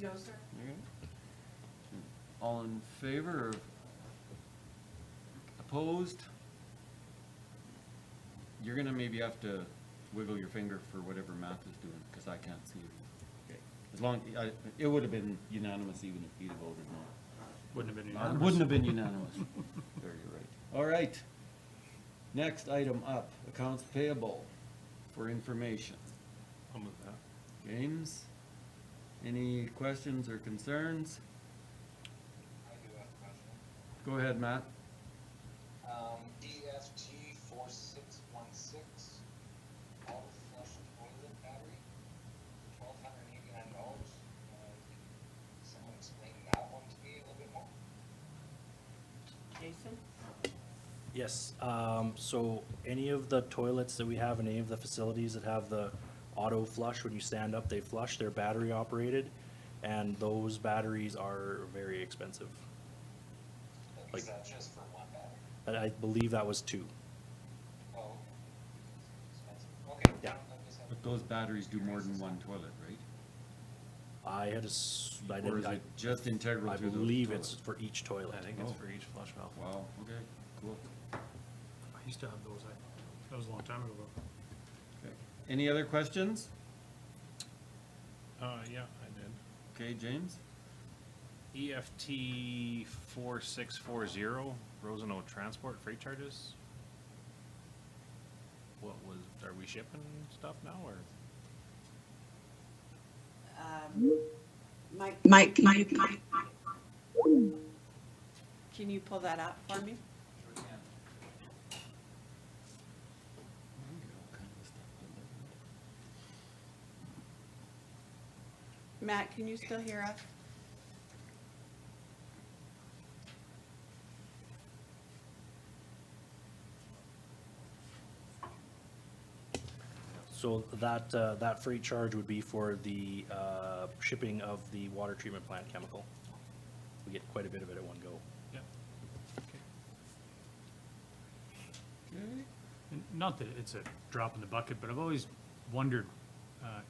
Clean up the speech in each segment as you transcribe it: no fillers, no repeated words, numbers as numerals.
No, sir. Okay. All in favor or opposed? You're gonna maybe have to wiggle your finger for whatever Matt is doing, because I can't see it. Okay. As long, it would have been unanimous even if he'd have voted no. Wouldn't have been It unanimous. wouldn't have been unanimous. There, you're right. All right. Next item up, accounts payable for information. I'll move that. James, any questions or concerns? I do have a question. Go ahead, Matt. EFT 4616, auto flush toilet battery, $1,289. Someone explain that one to me a little bit more? Jason? Yes, so any of the toilets that we have in any of the facilities that have the auto flush, when you stand up, they flush, they're battery operated, and those batteries are very expensive. Is that just for one battery? And I believe that was 2. Oh, expensive. Okay. Yeah. I just had- But those batteries do more than one toilet, right? I Or didn't, is it just integral I to those believe it's toilets? for each toilet. I think it's Oh. for each flush valve. Wow, okay, cool. I used to have those. That was a long time ago. Okay. Any other questions? Yeah, I did. Okay, James? EFT 4640, Rosano Transport Freight Charges. Are we shipping stuff now, or? Mike, can you pull that up for me? Matt, can you still hear us? So that freight charge would be for the shipping of the water treatment plant chemical. We get quite a bit of it at one go. Yep. Okay. Not that it's a drop in the bucket, but I've always wondered,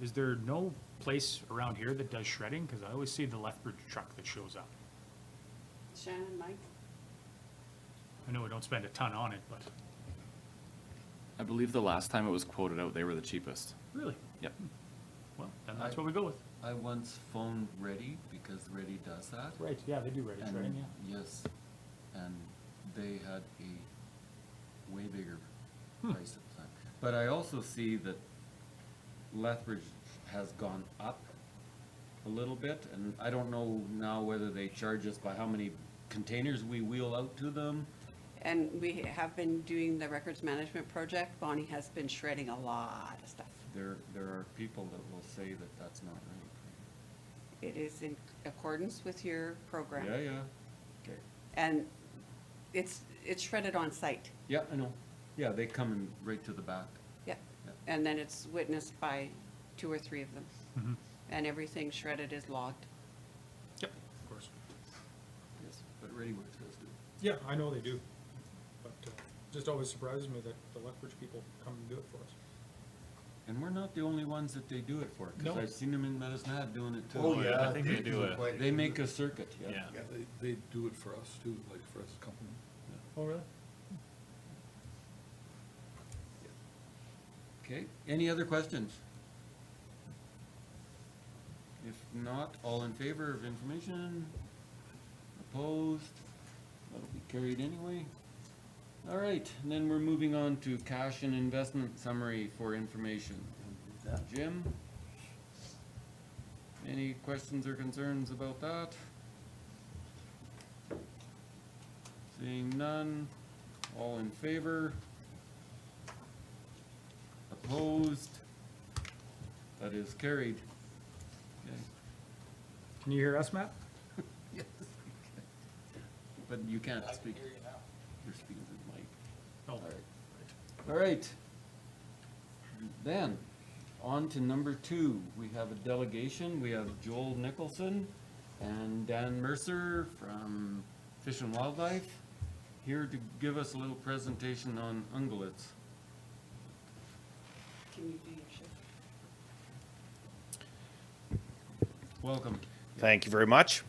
is there no place around here that does shredding? Because I always see the Lethbridge truck that shows up. Shannon, Mike? I know we don't spend a ton on it, but I believe the last time it was quoted out, they were the cheapest. really, Yep. well, then that's what we go with. I once phoned Ready, because Ready does that. Right, yeah, they do ready and- shredding, yeah. Yes, and they had a way bigger price at the time. But I also see that Lethbridge has gone up a little bit, and I don't know now whether they charge us by how many containers we wheel out to them. And we have been doing the records management project. Bonnie has been shredding a lot of stuff. There are people that will say that that's not right. It is in accordance with your program. Yeah, yeah, okay. And it's shredded on site. Yeah, I know. Yeah, they come in right to the back. Yeah. Yeah. And then it's witnessed by 2 or 3 of them. Mhm. And everything shredded is logged. Yep, of course. Yes, but Ready Works does do. Yeah, I know they do, but just always surprises me that the Lethbridge people come and do it for us. And we're not the only ones that they do it for, because No. I've seen them in Medicine Hat doing it too. Oh, yeah. I think they do it. quite- They make a circuit, yeah. Yeah. Yeah, they do it for us too, like for us company. Oh, really? Okay, any other questions? If not, all in favor of information? Opposed? That'll be carried anyway. All right, and then we're moving on to cash and investment summary for information. Jim? Any questions or concerns about that? Seeing none, all in favor? Opposed? That is carried. Okay. Can you hear us, Matt? Yes. But you can't I can speak. hear you now. You're speaking to the mic. Oh, All right. All right. Then, on to number 2. We have a delegation. We have Joel Nicholson and Dan Mercer from Fish and Wildlife here to give us a little presentation on ungulates. Can you do your shift? Welcome. Thank you very much.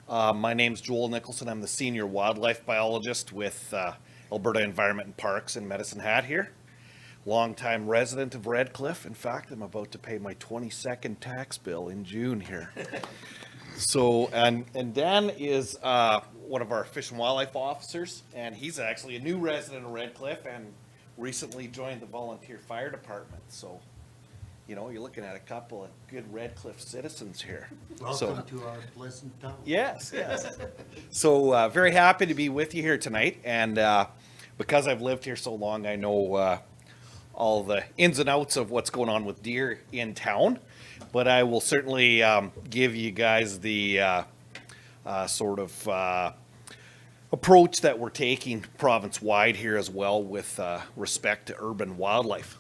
My name's Joel Nicholson. I'm the senior wildlife biologist with Alberta Environment and Parks in Medicine Hat here. Longtime resident of Redcliff. In fact, I'm about to pay my 22nd tax bill in June here. So, and Dan is one of our fish and wildlife officers, and he's actually a new resident of Redcliff and recently joined the volunteer fire department. So, you know, you're looking at a couple of good Redcliff citizens here. Welcome to our pleasant town. Yes, yes. So, very happy to be with you here tonight, and because I've lived here so long, I know all the ins and outs of what's going on with deer in town. But I will certainly give you guys the sort of approach that we're taking province-wide here as well with respect to urban wildlife.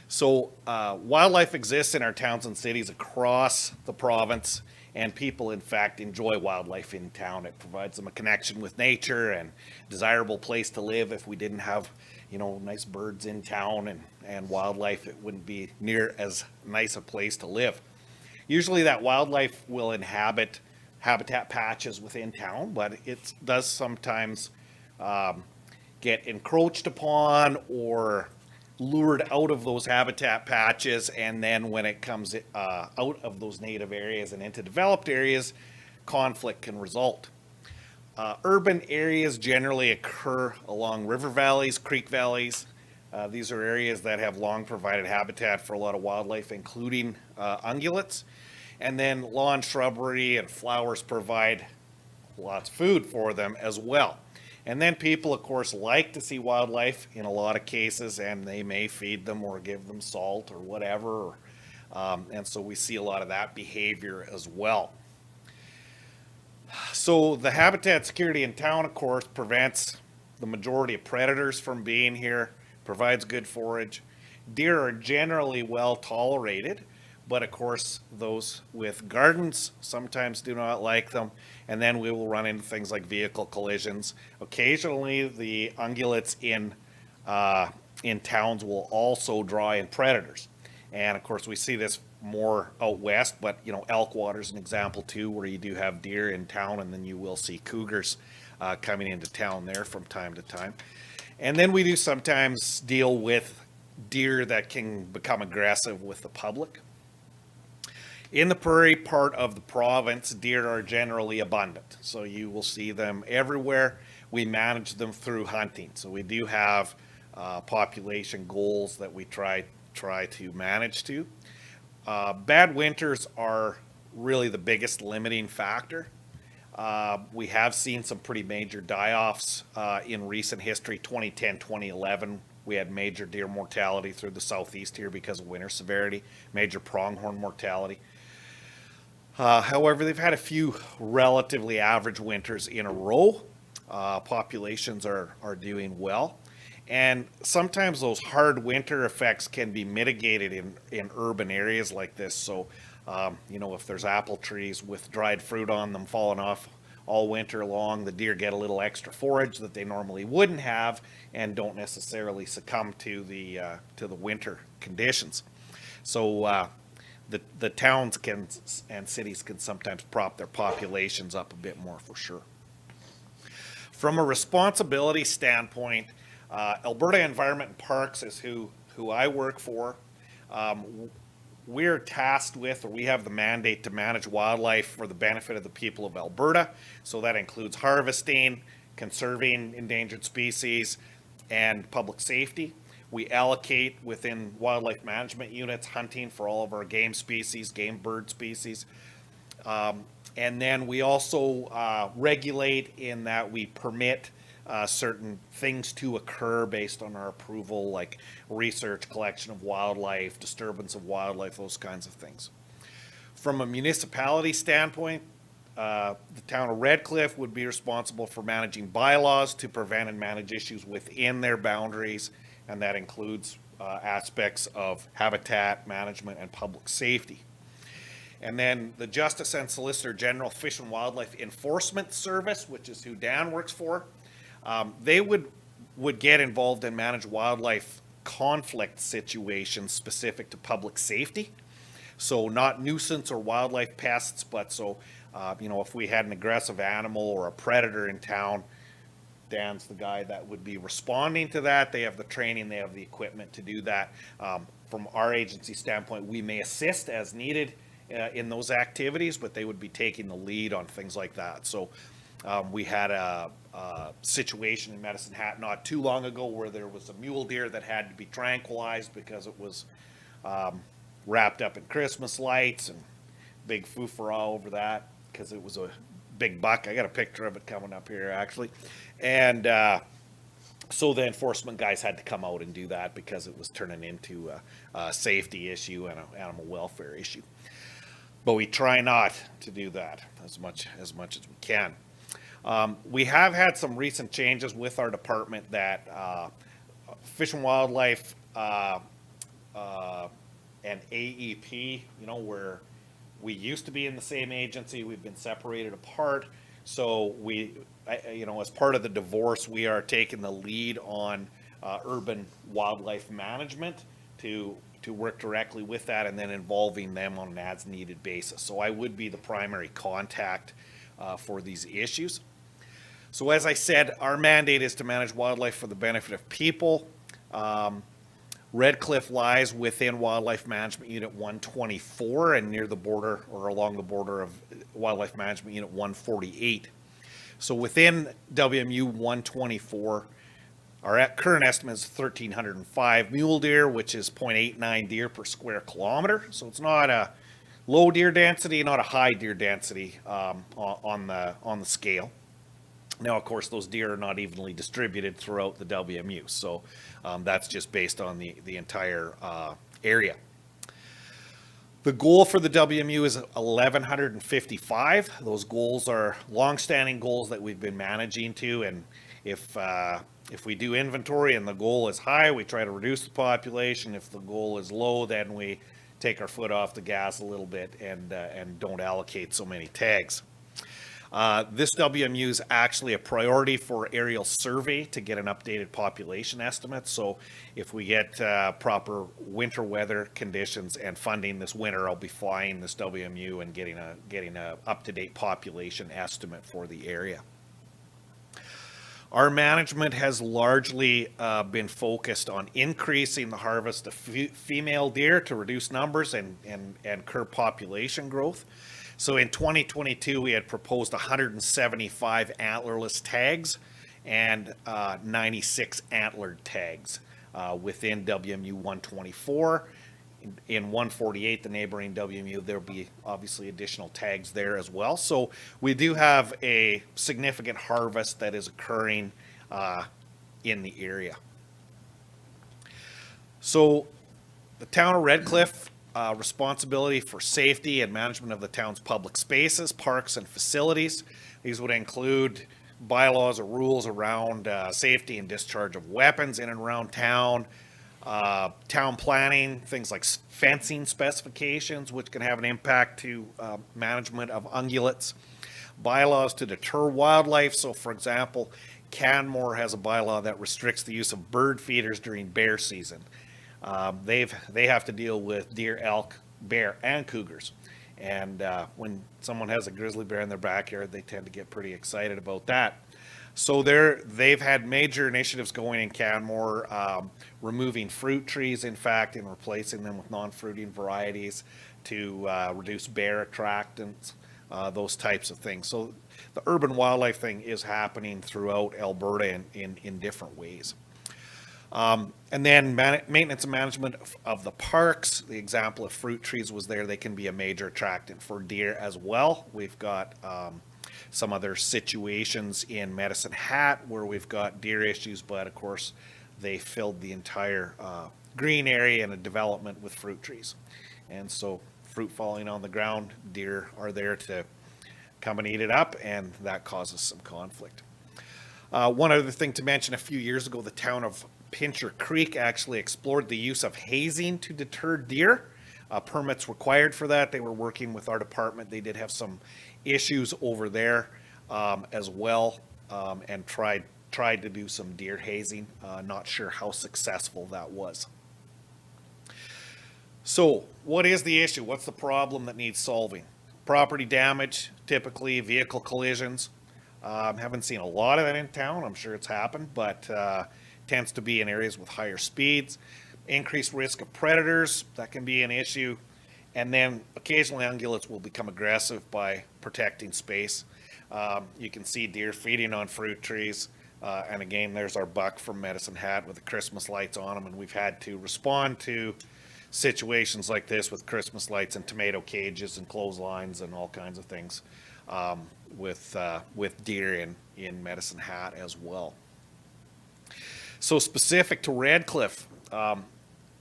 So wildlife exists in our towns and cities across the province, and people, in fact, enjoy wildlife in town. It provides them a connection with nature and desirable place to live. If we didn't have, you know, nice birds in town and wildlife, it wouldn't be near as nice a place to live. Usually that wildlife will inhabit habitat patches within town, but it does sometimes get encroached upon or lured out of those habitat patches, and then when it comes out of those native areas and into developed areas, conflict can result. Urban areas generally occur along river valleys, creek valleys. These are areas that have long provided habitat for a lot of wildlife, including ungulates. And then lawn shrubbery and flowers provide lots of food for them as well. And then people, of course, like to see wildlife in a lot of cases, and they may feed them or give them salt or whatever. And so we see a lot of that behavior as well. So the habitat security in town, of course, prevents the majority of predators from being here, provides good forage. Deer are generally well tolerated, but of course those with gardens sometimes do not like them, and then we will run into things like vehicle collisions. Occasionally the ungulates in towns will also draw in predators, and of course we see this more out west, but you know, Elkwater is an example too, where you do have deer in town, and then you will see cougars coming into town there from time to time. And then we do sometimes deal with deer that can become aggressive with the public. In the prairie part of the province, deer are generally abundant, so you will see them everywhere. We manage them through hunting, so we do have population goals that we try to manage to. Bad winters are really the biggest limiting factor. We have seen some pretty major die-offs in recent history. 2010, 2011, we had major deer mortality through the southeast here because of winter severity, major pronghorn mortality. However, they've had a few relatively average winters in a row. Populations are doing well. And sometimes those hard winter effects can be mitigated in urban areas like this. So, you know, if there's apple trees with dried fruit on them falling off all winter long, the deer get a little extra forage that they normally wouldn't have and don't necessarily succumb to the winter conditions. So, the towns can and cities can sometimes prop their populations up a bit more, for sure. From a responsibility standpoint, Alberta Environment and Parks is who I work for. We're tasked with, or we have the mandate to manage wildlife for the benefit of the people of Alberta. So that includes harvesting, conserving endangered species, and public safety. We allocate within wildlife management units hunting for all of our game species, game bird species. And then we also regulate in that we permit certain things to occur based on our approval, like research, collection of wildlife, disturbance of wildlife, those kinds of things. From a municipality standpoint, the town of Redcliff would be responsible for managing bylaws to prevent and manage issues within their boundaries, and that includes aspects of habitat management and public safety. And then the Justice and Solicitor General Fish and Wildlife Enforcement Service, which is who Dan works for, they would get involved and manage wildlife conflict situations specific to public safety. So not nuisance or wildlife pests, but so, you know, if we had an aggressive animal or a predator in town, Dan's the guy that would be responding to that. They have the training, they have the equipment to do that. From our agency standpoint, we may assist as needed in those activities, but they would be taking the lead on things like that. So we had a situation in Medicine Hat not too long ago where there was a mule deer that had to be tranquilized because it was wrapped up in Christmas lights, and big foo-for-all over that because it was a big buck. I got a picture of it coming up here actually. And so the enforcement guys had to come out and do that because it was turning into a safety issue and an animal welfare issue. But we try not to do that as much as we can. We have had some recent changes with our department that Fish and Wildlife and AEP, you know, where we used to be in the same agency, we've been separated apart. So we, you know, as part of the divorce, we are taking the lead on urban wildlife management to work directly with that and then involving them on an as-needed basis. So I would be the primary contact for these issues. So as I said, our mandate is to manage wildlife for the benefit of people. Redcliff lies within Wildlife Management Unit 124 and near the border or along the border of Wildlife Management Unit 148. So within WMU 124, our current estimate is 1,305 mule deer, which is 0.89 deer per square kilometer. So it's not a low deer density, not a high deer density on the scale. Now, of course, those deer are not evenly distributed throughout the WMU, so that's just based on the entire area. The goal for the WMU is 1,155. Those goals are long-standing goals that we've been managing to, and if we do inventory and the goal is high, we try to reduce the population. If the goal is low, then we take our foot off the gas a little bit and don't allocate so many tags. This WMU is actually a priority for aerial survey to get an updated population estimate. So if we get proper winter weather conditions and funding this winter, I'll be flying this WMU and getting a up-to-date population estimate for the area. Our management has largely been focused on increasing the harvest of female deer to reduce numbers and curb population growth. So in 2022, we had proposed 175 antlerless tags and 96 antlered tags within WMU 124. In 148, the neighboring WMU, there'll be obviously additional tags there as well. So we do have a significant harvest that is occurring in the area. So the town of Redcliff, responsibility for safety and management of the town's public spaces, parks, and facilities. These would include bylaws or rules around safety and discharge of weapons in and around town, town planning, things like fencing specifications, which can have an impact to management of ungulates, bylaws to deter wildlife. So, for example, Canmore has a bylaw that restricts the use of bird feeders during bear season. They have to deal with deer, elk, bear, and cougars. And when someone has a grizzly bear in their backyard, they tend to get pretty excited about that. So they've had major initiatives going in Canmore, removing fruit trees, in fact, and replacing them with non-fruiting varieties to reduce bear attractants, those types of things. So the urban wildlife thing is happening throughout Alberta in different ways. And then maintenance and management of the parks. The example of fruit trees was there. They can be a major attractant for deer as well. We've got some other situations in Medicine Hat where we've got deer issues, but of course they filled the entire green area in a development with fruit trees. And so fruit falling on the ground, deer are there to come and eat it up, and that causes some conflict. One other thing to mention, a few years ago, the town of Pincher Creek actually explored the use of hazing to deter deer. Permits required for that. They were working with our department. They did have some issues over there as well, and tried to do some deer hazing. Not sure how successful that was. So what is the issue? What's the problem that needs solving? Property damage, typically vehicle collisions. Haven't seen a lot of that in town. I'm sure it's happened, but tends to be in areas with higher speeds. Increased risk of predators, that can be an issue. And then occasionally ungulates will become aggressive by protecting space. You can see deer feeding on fruit trees. And again, there's our buck from Medicine Hat with the Christmas lights on them. And we've had to respond to situations like this with Christmas lights and tomato cages and clotheslines and all kinds of things with deer in Medicine Hat as well. So specific to Redcliff,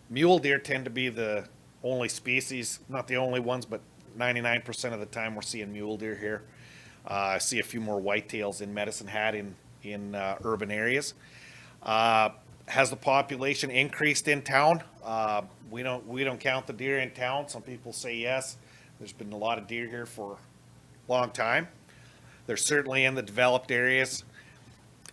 mule deer tend to be the only species, not the only ones, but 99% of the time we're seeing mule deer here. I see a few more whitetails in Medicine Hat in urban areas. Has the population increased in town? We don't count the deer in town. Some people say yes. There's been a lot of deer here for a long time. They're certainly in the developed areas.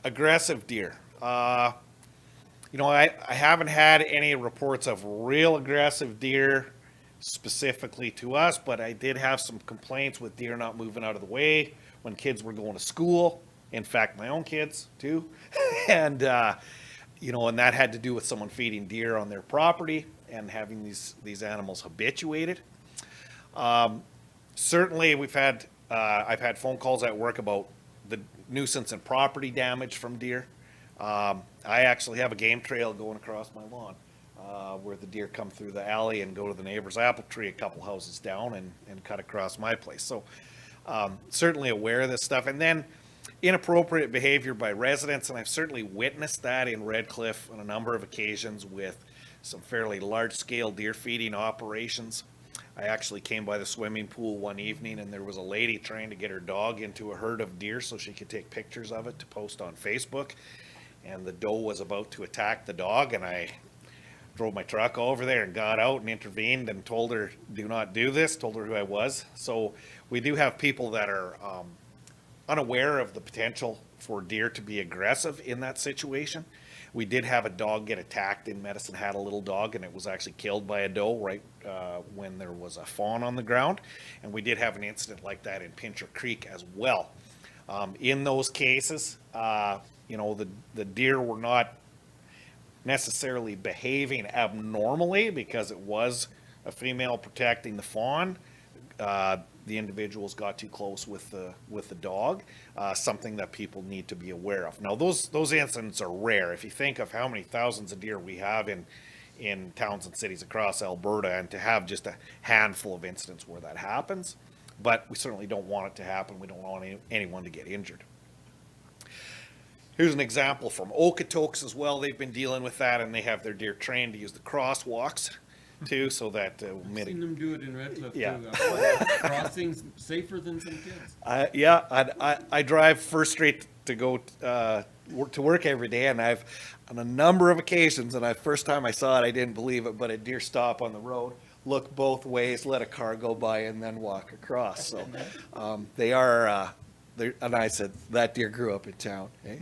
Aggressive deer. You know, I haven't had any reports of real aggressive deer specifically to us, but I did have some complaints with deer not moving out of the way when kids were going to school. In fact, my own kids too. And, you know, and that had to do with someone feeding deer on their property and having these animals habituated. Certainly I've had phone calls at work about the nuisance and property damage from deer. I actually have a game trail going across my lawn where the deer come through the alley and go to the neighbor's apple tree a couple houses down and cut across my place. So certainly aware of this stuff. And then inappropriate behavior by residents, and I've certainly witnessed that in Redcliff on a number of occasions with some fairly large-scale deer feeding operations. I actually came by the swimming pool one evening and there was a lady trying to get her dog into a herd of deer so she could take pictures of it to post on Facebook. And the doe was about to attack the dog, and I drove my truck over there and got out and intervened and told her, do not do this, told her who I was. So we do have people that are unaware of the potential for deer to be aggressive in that situation. We did have a dog get attacked in Medicine Hat, a little dog, and it was actually killed by a doe right when there was a fawn on the ground. And we did have an incident like that in Pincher Creek as well. In those cases, you know, the deer were not necessarily behaving abnormally because it was a female protecting the fawn. The individuals got too close with the dog, something that people need to be aware of. Now, those incidents are rare. If you think of how many thousands of deer we have in towns and cities across Alberta, and to have just a handful of incidents where that happens, but we certainly don't want it to happen. We don't want anyone to get injured. Here's an example from Okotoks as well. They've been dealing with that, and they have their deer trained to use the crosswalks too, so that will I've seen them do it in Redcliff Yeah. too. Crossings safer than some kids. I drive First Street to go to work every day, and I've on a number of occasions, and first time I saw it, I didn't believe it, but a deer stop on the road, look both ways, let a car go by, and then walk across. So they are, and I said, that deer grew up in town. Eh?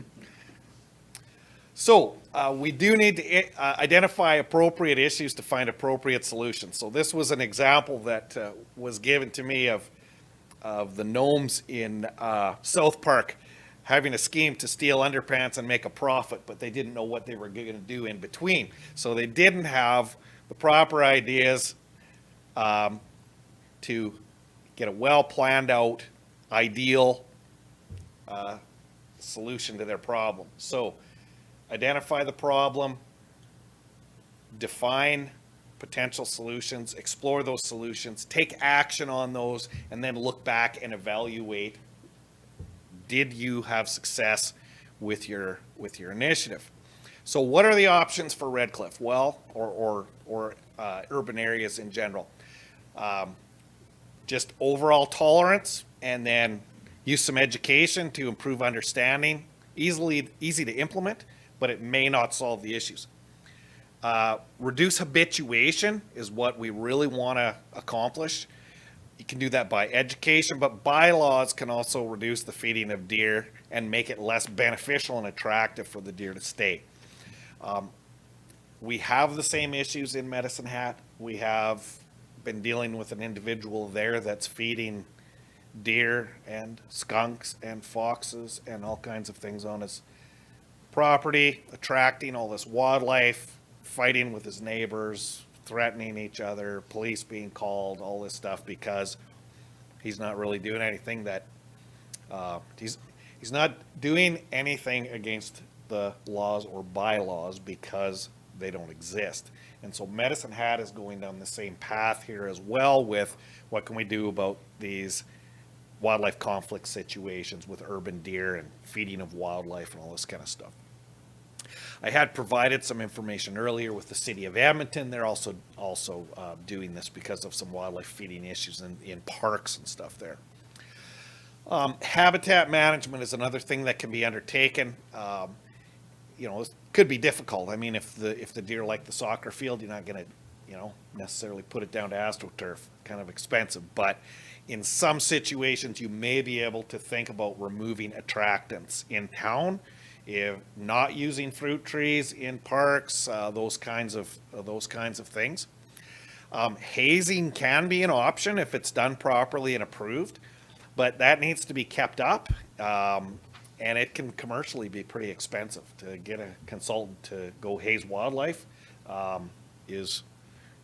So we do need to identify appropriate issues to find appropriate solutions. So this was an example that was given to me of the gnomes in South Park having a scheme to steal underpants and make a profit, but they didn't know what they were going to do in between. So they didn't have the proper ideas to get a well planned out, ideal solution to their problem. So identify the problem, define potential solutions, explore those solutions, take action on those, and then look back and evaluate, did you have success with your initiative? So what are the options for Redcliff? Well, or urban areas in general. Just overall tolerance, and then use some education to improve understanding. Easy to implement, but it may not solve the issues. Reduce habituation is what we really want to accomplish. You can do that by education, but bylaws can also reduce the feeding of deer and make it less beneficial and attractive for the deer to stay. We have the same issues in Medicine Hat. We have been dealing with an individual there that's feeding deer and skunks and foxes and all kinds of things on his property, attracting all this wildlife, fighting with his neighbors, threatening each other, police being called, all this stuff because he's not really doing anything that, he's not doing anything against the laws or bylaws because they don't exist. And so Medicine Hat is going down the same path here as well with what can we do about these wildlife conflict situations with urban deer and feeding of wildlife and all this kind of stuff. I had provided some information earlier with the city of Edmonton. They're also doing this because of some wildlife feeding issues in parks and stuff there. Habitat management is another thing that can be undertaken. You know, it could be difficult. I mean, if the deer like the soccer field, you're not going to, you know, necessarily put it down to AstroTurf. Kind of expensive, but in some situations, you may be able to think about removing attractants in town, if not using fruit trees in parks, those kinds of things. Hazing can be an option if it's done properly and approved, but that needs to be kept up. And it can commercially be pretty expensive. To get a consultant to go haze wildlife is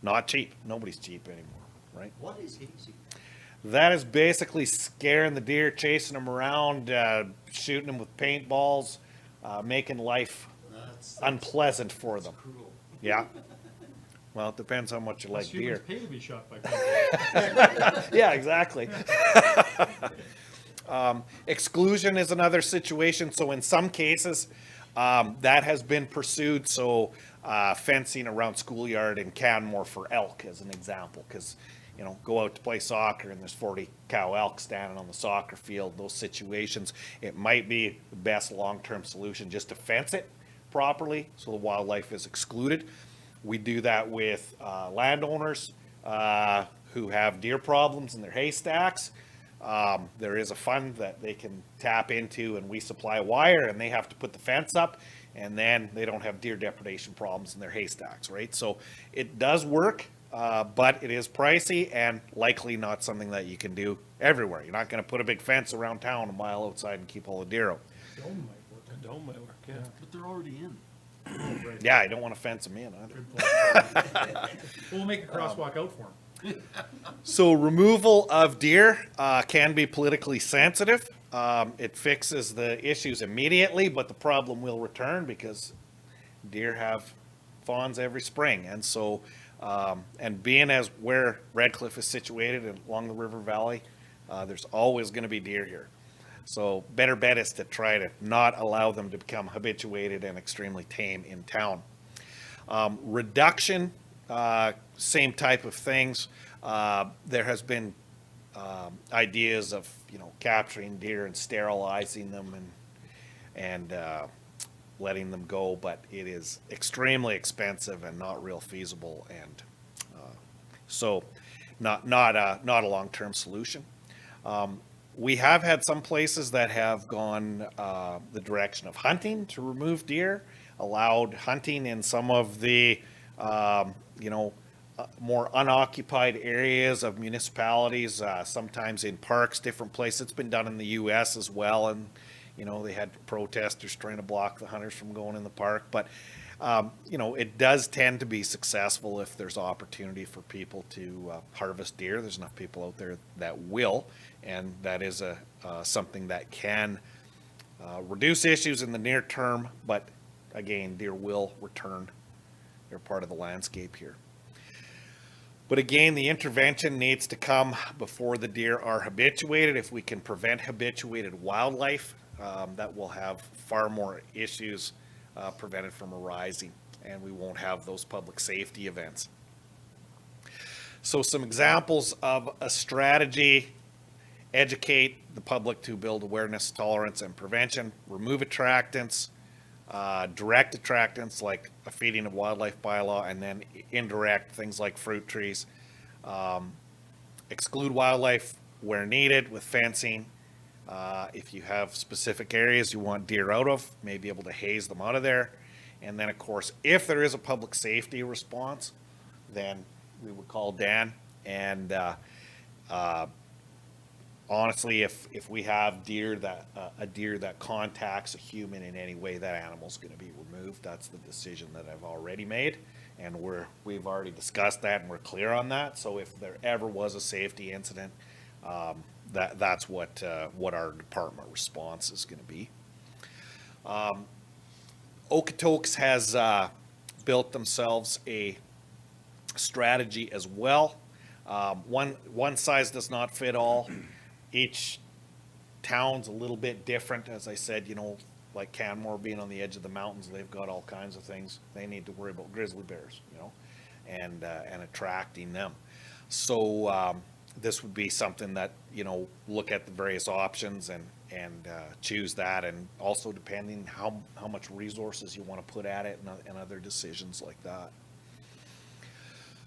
not cheap. Nobody's cheap anymore, right? What is hazing? That is basically scaring the deer, chasing them around, shooting them with paintballs, making life That's unpleasant for them. cruel. Yeah. Well, it depends how much you like Humans deer. pay to be shot by people. Yeah, exactly. Exclusion is another situation. So in some cases, that has been pursued. So fencing around schoolyard in Canmore for elk as an example, because, you know, go out to play soccer and there's 40 cow elk standing on the soccer field. Those situations, it might be the best long-term solution just to fence it properly so the wildlife is excluded. We do that with landowners who have deer problems in their haystacks. There is a fund that they can tap into and we supply wire and they have to put the fence up and then they don't have deer depredation problems in their haystacks, right? So it does work, but it is pricey and likely not something that you can do everywhere. You're not going to put a big fence around town a mile outside and keep all the deer out. Dome might work. A dome might work, yeah. But they're already in. Yeah, I don't want to fence them in either. We'll make a crosswalk out for them. So removal of deer can be politically sensitive. It fixes the issues immediately, but the problem will return because deer have fawns every spring. And so, and being as where Redcliff is situated along the river valley, there's always going to be deer here. So better bet is to try to not allow them to become habituated and extremely tame in town. Reduction, same type of things. There has been ideas of, you know, capturing deer and sterilizing them and letting them go, but it is extremely expensive and not real feasible, and so not a long-term solution. We have had some places that have gone the direction of hunting to remove deer, allowed hunting in some of the, you know, more unoccupied areas of municipalities, sometimes in parks, different places. It's been done in the U.S. as well, and, you know, they had protesters trying to block the hunters from going in the park. But, you know, it does tend to be successful if there's opportunity for people to harvest deer. There's enough people out there that will, and that is something that can reduce issues in the near term, but again, deer will return. They're part of the landscape here. But again, the intervention needs to come before the deer are habituated. If we can prevent habituated wildlife, that will have far more issues prevented from arising, and we won't have those public safety events. So some examples of a strategy: educate the public to build awareness, tolerance, and prevention, remove attractants, direct attractants like a feeding of wildlife bylaw, and then indirect things like fruit trees. Exclude wildlife where needed with fencing. If you have specific areas you want deer out of, may be able to haze them out of there. And then, of course, if there is a public safety response, then we would call Dan. And honestly, if we have a deer that contacts a human in any way, that animal's going to be removed. That's the decision that I've already made, and we've already discussed that, and we're clear on that. So if there ever was a safety incident, that's what our department response is going to be. Okotoks has built themselves a strategy as well. One size does not fit all. Each town's a little bit different. As I said, like Canmore being on the edge of the mountains, they've got all kinds of things. They need to worry about grizzly bears, and attracting them. So this would be something that, look at the various options and choose that, and also depending how much resources you want to put at it and other decisions like that.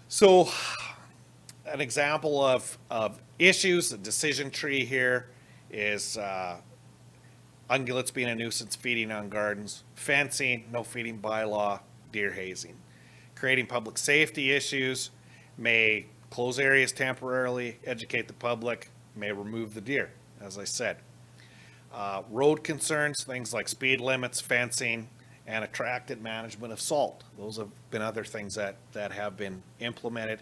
So an example of issues, the decision tree here is ungulates being a nuisance, feeding on gardens, fencing, no feeding bylaw, deer hazing. Creating public safety issues, may close areas temporarily, educate the public, may remove the deer, as I said. Road concerns, things like speed limits, fencing, and attracted management of salt. Those have been other things that have been implemented.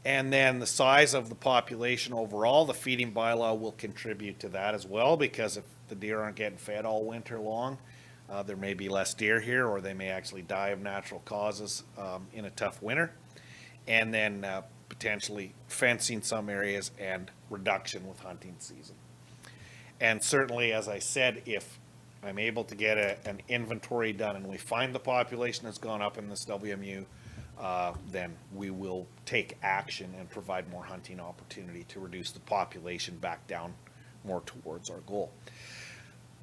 And then the size of the population overall, the feeding bylaw will contribute to that as well, because if the deer aren't getting fed all winter long, there may be less deer here, or they may actually die of natural causes in a tough winter. And then potentially fencing some areas and reduction with hunting season. And certainly, as I said, if I'm able to get an inventory done and we find the population has gone up in this WMU, then we will take action and provide more hunting opportunity to reduce the population back down more towards our goal.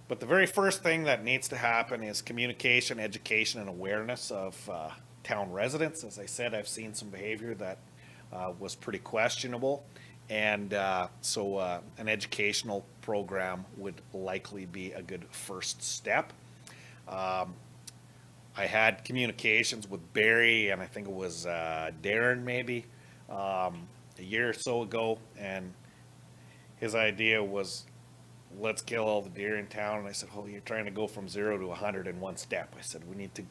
But the very first thing that needs to happen is communication, education, and awareness of town residents. As I said, I've seen some behavior that was pretty questionable, and so an educational program would likely be a good first step. I had communications with Barry, and I think it was Darren maybe, a year or so ago, and his idea was, let's kill all the deer in town. And I said, oh, you're trying to go from 0 to 100 in one step. I said, we need to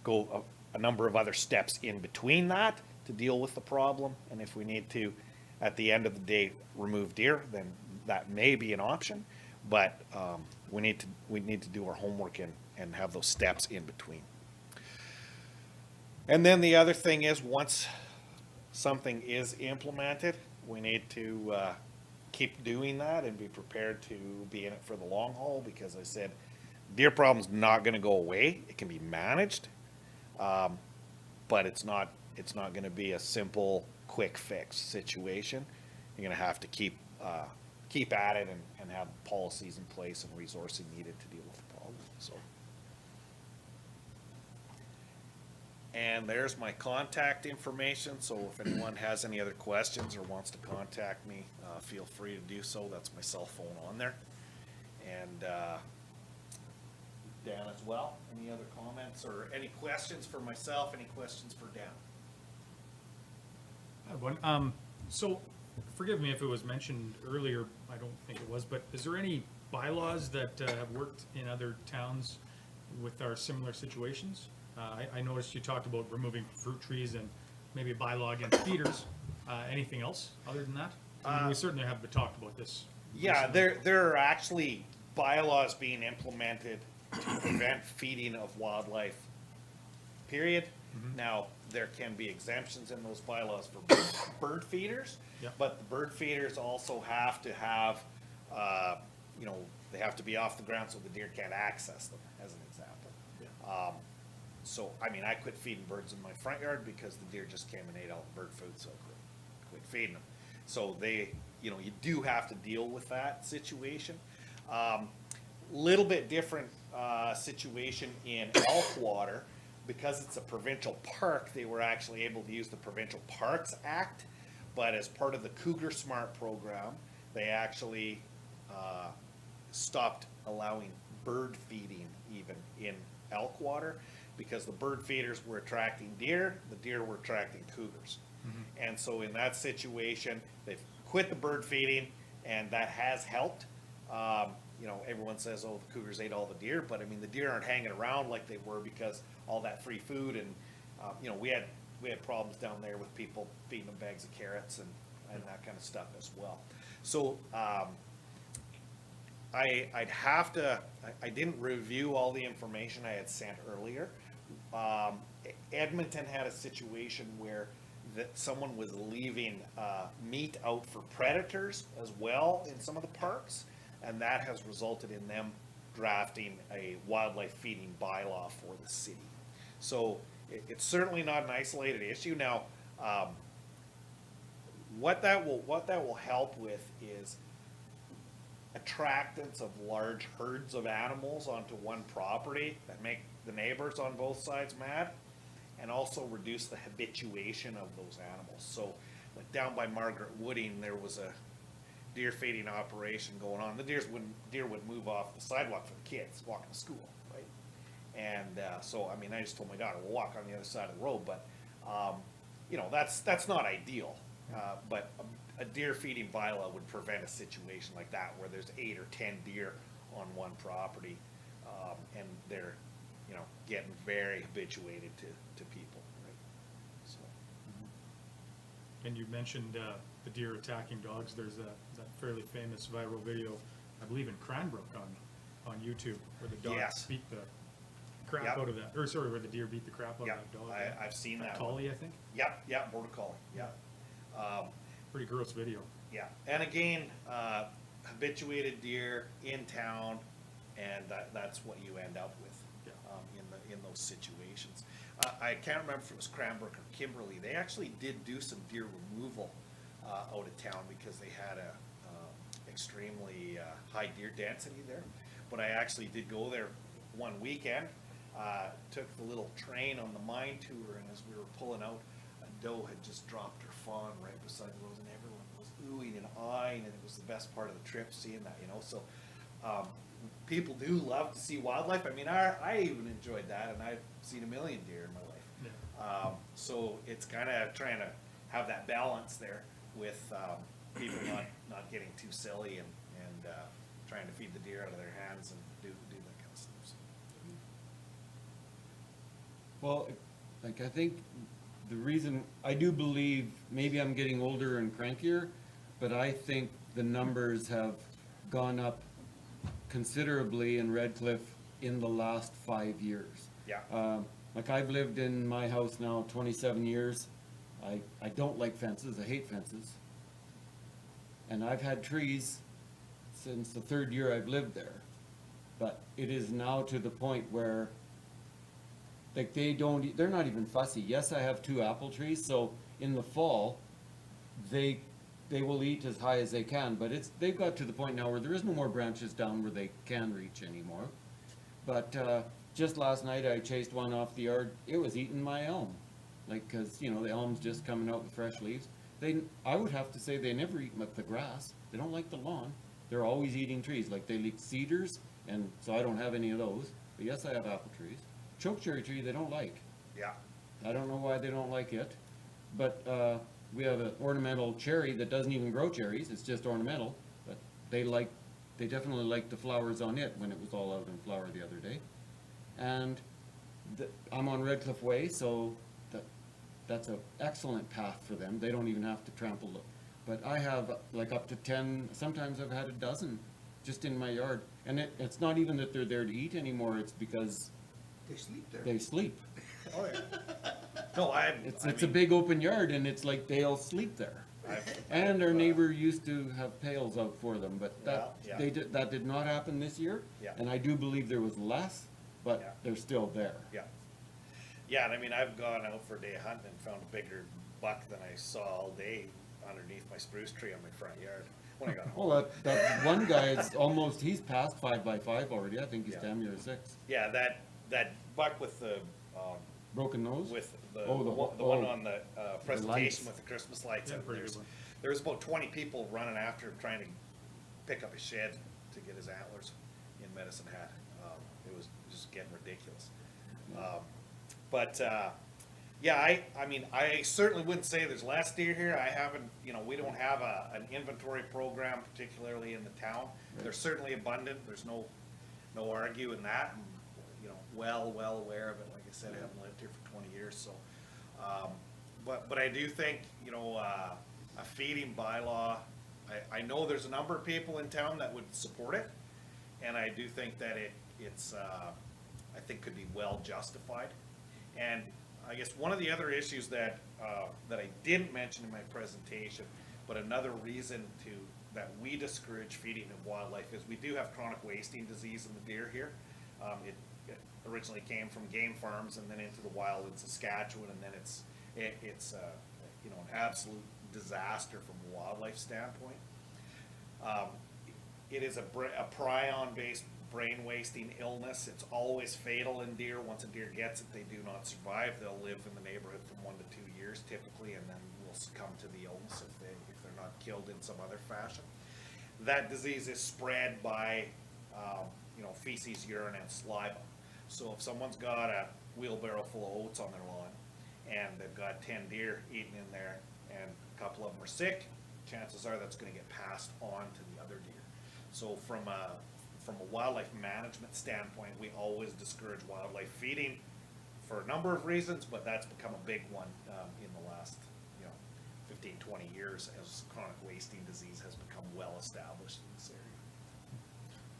go a number of other steps in between that to deal with the problem. And if we need to, at the end of the day, remove deer, then that may be an option. But we need to do our homework and have those steps in between. And then the other thing is, once something is implemented, we need to keep doing that and be prepared to be in it for the long haul, because I said, deer problem's not going to go away. It can be managed, but it's not going to be a simple, quick fix situation. You're going to have to keep at it and have policies in place and resourcing needed to deal with the problem. So. And there's my contact information, so if anyone has any other questions or wants to contact me, feel free to do so. That's my cell phone on there. And Dan as well. Any other comments or any questions for myself? Any questions for Dan? I have one. So, forgive me if it was mentioned earlier, I don't think it was, but is there any bylaws that have worked in other towns with our similar situations? I noticed you talked about removing fruit trees and maybe a bylaw against feeders. Anything else other than that? I mean, we certainly have talked about this. Yeah, recently. there are actually bylaws being implemented to prevent feeding of wildlife, period. Mhm. Now, there can be exemptions in those bylaws for bird feeders, Yep. but the bird feeders also have to have, they have to be off the ground so the deer can't access them, as an example. Yeah. So, I mean, I quit feeding birds in my front yard because the deer just came and ate all the bird food, so I quit feeding them. So you do have to deal with that situation. Little bit different situation in Elkwater. Because it's a provincial park, they were actually able to use the Provincial Parks Act, but as part of the Cougar Smart program, they actually stopped allowing bird feeding even in Elkwater. because the bird feeders were attracting deer, the deer were attracting cougars. And so in that situation, they've quit the bird feeding, and that has helped. You know, everyone says, oh, the cougars ate all the deer, but I mean, the deer aren't hanging around like they were because all that free food, and, you know, we had problems down there with people feeding them bags of carrots and that kind of stuff as well. So, I'd have to, I didn't review all the information I had sent earlier. Edmonton had a situation where that someone was leaving meat out for predators as well in some of the parks, and that has resulted in them drafting a wildlife feeding bylaw for the city. So it's certainly not an isolated issue. Now, what that will help with is attractance of large herds of animals onto one property that make the neighbors on both sides mad, and also reduce the habituation of those animals. So, like down by Margaret Wooding, there was a deer feeding operation going on. The deer would move off the sidewalk for the kids walking to school, right? And so, I mean, I just told my daughter, we'll walk on the other side of the road, but you know, that's not ideal. But a deer feeding bylaw would prevent a situation like that where there's 8 or 10 deer on one property, and they're, you know, getting very habituated to people, right? So. And you mentioned the deer attacking dogs. There's that fairly famous viral video, I believe in Cranbrook on YouTube, where the dogs Yes. beat the crap Yep. out of that, or sorry, where the deer beat the crap out of Yep, that dog. I've seen that one. Collie, I think. Yep, border collie, yep. Pretty gross video. Yeah, and again, habituated deer in town, and that's what you end up with, in those situations. I can't remember if it was Cranbrook or Kimberley. They actually did do some deer removal out of town because they had a extremely high deer density there. But I actually did go there one weekend. Took the little train on the mine tour, and as we were pulling out, a doe had just dropped her fawn right beside the road, and everyone was oohing and eyeing, and it was the best part of the trip, seeing that, you know. So people do love to see wildlife. I mean, I even enjoyed that, and I've seen 1 million deer in my life. Yeah. So it's kind of trying to have that balance there with people not getting too silly and trying to feed the deer out of their hands and do that kind of stuff. So. Well, like, I think the reason, I do believe, maybe I'm getting older and crankier, but I think the numbers have gone up considerably in Redcliff in the last 5 years. Yeah. Like, I've lived in my house now 27 years. I don't like fences, I hate fences. And I've had trees since the 3rd year I've lived there. But it is now to the point where, like, they're not even fussy. Yes, I have 2 apple trees, so in the fall, they will eat as high as they can, but they've got to the point now where there is no more branches down where they can reach anymore. But just last night I chased one off the yard. It was eating my elm, like, cause you know, the elm's just coming out with fresh leaves. I would have to say they never eat the grass. They don't like the lawn. They're always eating trees. Like, they eat cedars, and so I don't have any of those. But yes, I have apple trees. Chokecherry tree they don't like. Yeah. I don't know why they don't like it, but we have an ornamental cherry that doesn't even grow cherries. It's just ornamental, but they definitely like the flowers on it when it was all out in flower the other day. And I'm on Redcliff Way, so that's an excellent path for them. They don't even have to trample it. But I have like up to 10, sometimes I've had a dozen just in my yard. And it's not even that they're there to eat anymore, it's because They sleep there. they sleep. Oh, yeah. No, It's a big open yard, and it's like they'll sleep there. And our neighbor used to have pails out for them, but that did not happen this year. Yeah. And I do believe there was less, Yeah. but they're still there. Yeah. Yeah, and I mean, I've gone out for a day hunting and found a bigger buck than I saw all day underneath my spruce tree on my front yard when I got home. Well, that one guy is he's past 5x5 already. I think he's Yeah. damn near 6. Yeah, that buck with the, Broken nose? with the Oh, the one on the presentation lights. with the Christmas lights. Yeah, And pretty good one. there was about 20 people running after him trying to pick up his shed to get his antlers in Medicine Hat. It was just getting ridiculous. But, yeah, I mean, I certainly wouldn't say there's less deer here. I haven't, you know, we don't have an inventory program particularly in the town. They're certainly abundant, there's no arguing that. And, you know, well aware of it. Like I said, I haven't lived here for 20 years, so. But I do think, you know, a feeding bylaw, I know there's a number of people in town that would support it. And I do think that it's I think could be well justified. And I guess one of the other issues that I didn't mention in my presentation, but another reason that we discourage feeding of wildlife is we do have chronic wasting disease in the deer here. It originally came from game farms and then into the wild in Saskatchewan, and then it's you know, an absolute disaster from a wildlife standpoint. It is a prion-based brain wasting illness. It's always fatal in deer. Once a deer gets it, they do not survive. They'll live in the neighborhood from 1 to 2 years typically, and then will succumb to the illness if they're not killed in some other fashion. That disease is spread by you know, feces, urine, and saliva. So if someone's got a wheelbarrow full of oats on their lawn and they've got 10 deer eating in there and a couple of them are sick, chances are that's going to get passed on to the other deer. So from a wildlife management standpoint, we always discourage wildlife feeding for a number of reasons, but that's become a big one in the last, you know, 15, 20 years as chronic wasting disease has become well established in this area.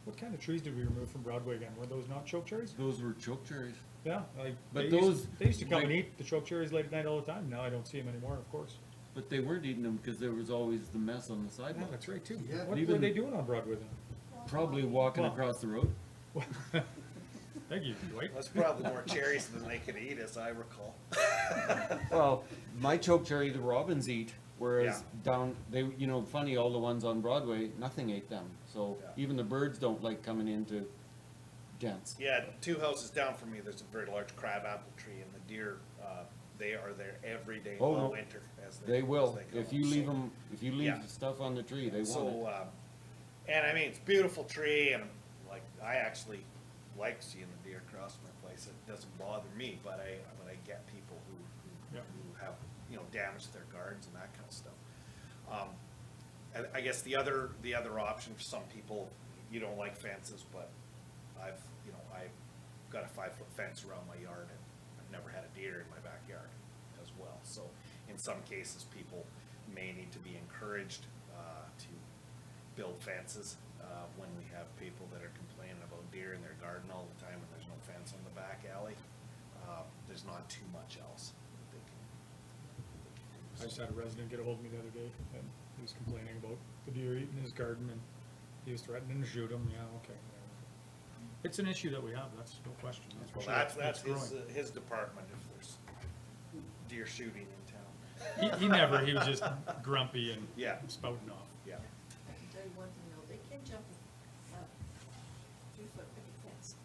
What kind of trees did we remove from Broadway again? Were those not choke cherries? Those were choke cherries. Yeah, like, But they those- used to come like- and eat the choke cherries late at night all the time. Now I don't see them anymore, of course. But they weren't eating them because there was always the mess on the Yeah, sidewalk. that's right too. Yeah. What were Even- they doing on Broadway then? Probably walking Well- across the road. Thank you, Dwight. That's probably more cherries than they could eat, as I recall. Well, my choke cherry, the robins eat, whereas Yeah. down, you know, funny, all the ones on Broadway, nothing ate them. So Yeah. even the birds don't like coming into gents. Yeah, 2 houses down from me, there's a very large crabapple tree, and the deer, they are there every day Oh, all no. winter as They will, as they if come you up. leave So- them, if you leave Yeah. stuff on the tree, they want So, it. and I mean, it's a beautiful tree, and like, I actually like seeing the deer across my place. It doesn't bother me, but I get people who Yeah. have, you know, damaged their gardens and that kind of stuff. I guess the other option for some people, you don't like fences, but I've got a 5-foot fence around my yard, and I've never had a deer in my backyard as well. So in some cases, people may need to be encouraged to build fences when we have people that are complaining about deer in their garden all the time and there's no fence on the back alley. There's not too much else that they can I just had a resident get a hold of me the other day, and he was complaining about the deer eating his garden, and he was threatening to shoot him. Yeah, okay, whatever. It's an issue that we have, that's no question, that's for Well, sure. that's It's growing. his department if there's deer shooting in town. He never, he was just grumpy and Yeah. spouting off. Yeah. I can tell you one thing though, they can jump a 3-foot picket fence.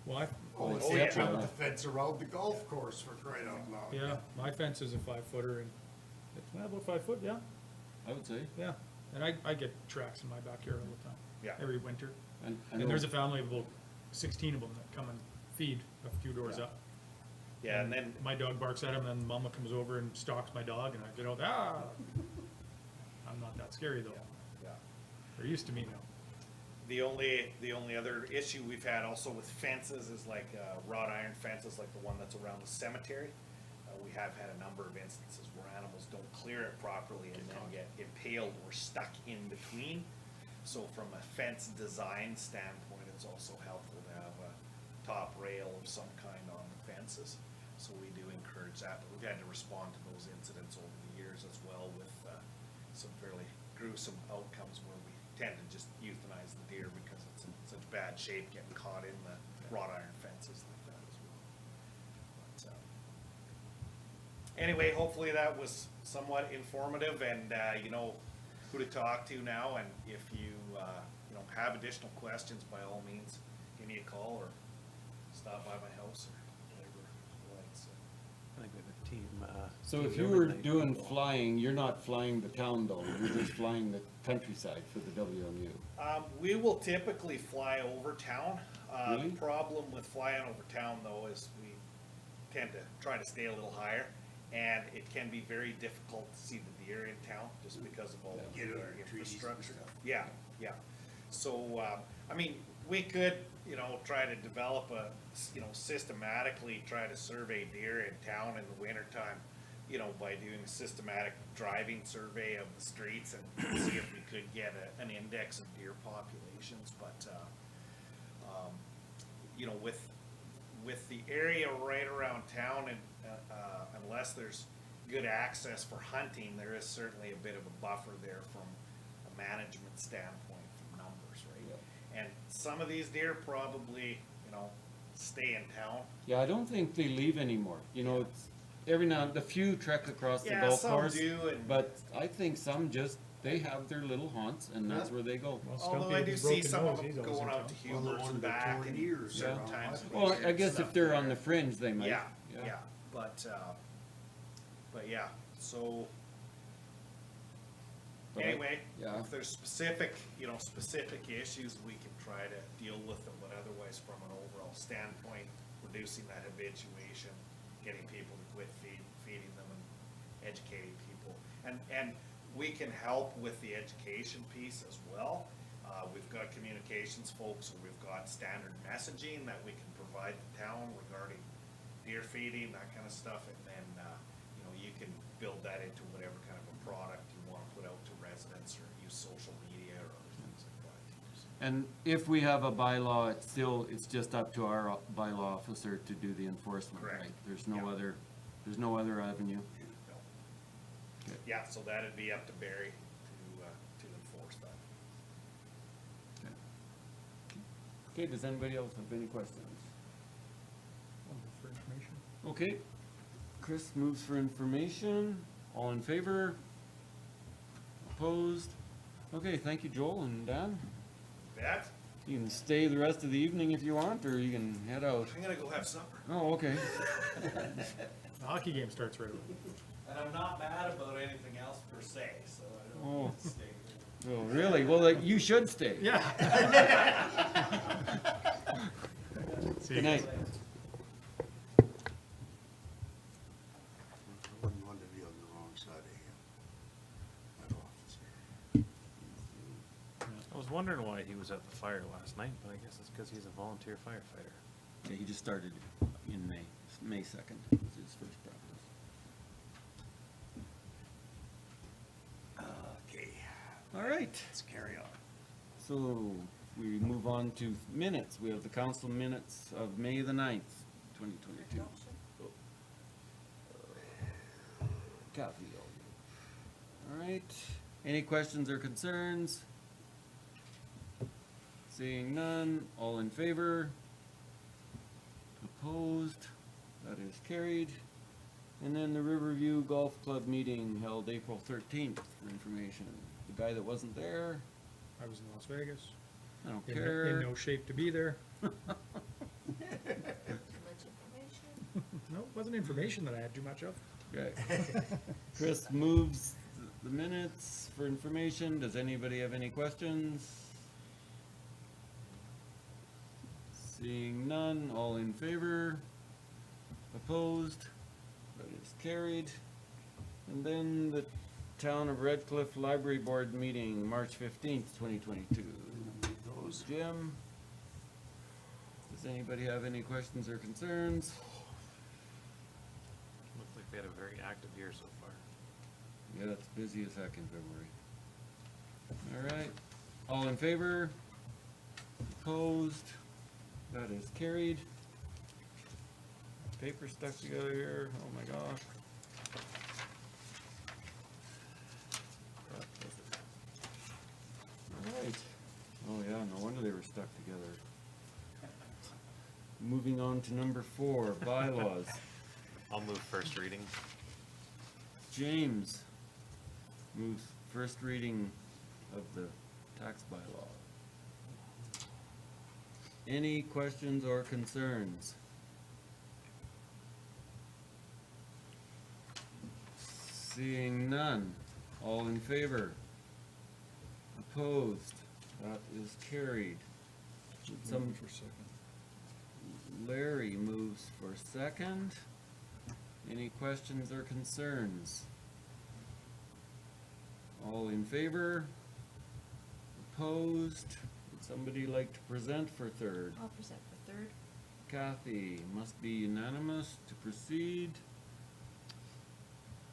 Well, I, Oh, Oh, they yeah. jumped the fence around the golf course for crying out loud. yeah, my fence is a 5-footer, and it's about 5 foot, yeah, I would say. yeah. And I get tracks in my backyard all the time. Yeah. Every winter. And I And know- there's a family of about 16 of them that come and feed a few doors Yeah. up. Yeah, and then, My dog barks at him, and then mama comes over and stalks my dog, and I get out, ah! I'm not that scary though. yeah. They're used to me now. The only other issue we've had also with fences is like wrought iron fences, like the one that's around the cemetery. We have had a number of instances where animals don't clear it properly and then get impaled or stuck in between. So from a fence design standpoint, it's also helpful to have a top rail of some kind on the fences. So we do encourage that, but we've had to respond to those incidents over the years as well with some fairly gruesome outcomes where we tend to just euthanize the deer because it's in such bad shape getting caught in the wrought iron fences like that as well. But, anyway, hopefully that was somewhat informative, and you know who to talk to now, and if you have additional questions, by all means, give me a call or stop by my house or whatever you like. So. I think we have a team, So team if you building were night doing going on. flying, you're not flying the town though, you're just flying the countryside for the WMU. We will typically fly over town. Really? The problem with flying over town though is we tend to try to stay a little higher, and it can be very difficult to see the deer in town just because of all the Get under trees and infrastructure. stuff. Yeah, yeah. So, I mean, we could, you know, try to develop a, you know, systematically try to survey deer in town in the wintertime, you know, by doing a systematic driving survey of the streets and see if we could get an index of deer populations, but, you know, with the area right around town, and unless there's good access for hunting, there is certainly a bit of a buffer there from a management standpoint from numbers, right? And some of these deer probably, you know, stay in town. Yeah, I don't think they leave anymore. You know, it's every now, the few trek across the golf some course. do, and But I think some just, they have their little haunts and that's where they go. Well, although Stumpy I with do his see broken some of nose, he's them always going in out to town. Well, the Hubert's one and with the back torn and ears certain around times. my of Well, the year I and guess stuff if they're there. on the fringe, they might. Yeah, but yeah, so But I- anyway, yeah. if there's specific, you know, specific issues, we can try to deal with them, but otherwise from an overall standpoint, reducing that habituation, getting people to quit feeding them and educating people. And we can help with the education piece as well. We've got communications folks, so we've got standard messaging that we can provide the town regarding deer feeding, that kind of stuff, and then, you know, you can build that into whatever kind of a product you wanna put out to residents or use social media or other things like that. And if we have a bylaw, it's just up to our bylaw officer to do the enforcement, Correct. right? There's Yeah. there's no other avenue. No. Okay. Yeah, so that'd be up to Barry to enforce that. Okay, does anybody else have any questions? For information. Okay, Chris moves for information. All in favor? Opposed? Okay, thank you, Joel and Dan. That, You can stay the rest of the evening if you want, or you can head out. I'm gonna go have supper. Oh, okay. The hockey game starts right away. And I'm not mad about anything else per se, so I don't Oh. want to stay here. Oh, really? Well, you should stay. Yeah. See you Good night. I wouldn't want to be on the wrong side of him. That officer. I was wondering why he was at the fire last night, but I guess it's because he's a volunteer firefighter. Yeah, he just started in May 2nd was his first practice. Okay, All right, let's carry on. so we move on to minutes. We have the council minutes of May the 9th, 2022. Copy. All right, any questions or concerns? Seeing none, all in favor? Opposed? That is carried. And then the Riverview Golf Club meeting held April 13th for information. The guy that wasn't there, I was in Las Vegas. I don't In care. no shape to be there. Too much information. No, it wasn't information that I had too much of. Okay. Chris moves the minutes for information. Does anybody have any questions? Seeing none, all in favor? Opposed? That is carried. And then the Town of Redcliff Library Board meeting, March 15th, 2022. Those. Jim? Does anybody have any questions or concerns? Looks like they had a very active year so far. Yeah, it's busy as heck in February. All right, all in favor? Opposed? That is carried. Paper stuck together here, oh my gosh. All right, oh yeah, no wonder they were stuck together. Moving on to number 4, bylaws. I'll move first reading. James moves first reading of the tax bylaw. Any questions or concerns? Seeing none, all in favor? Opposed? That is carried. Some, For a second. Larry moves for second. Any questions or concerns? All in favor? Opposed? Would somebody like to present for third? I'll present for third. Kathy, must be unanimous to proceed.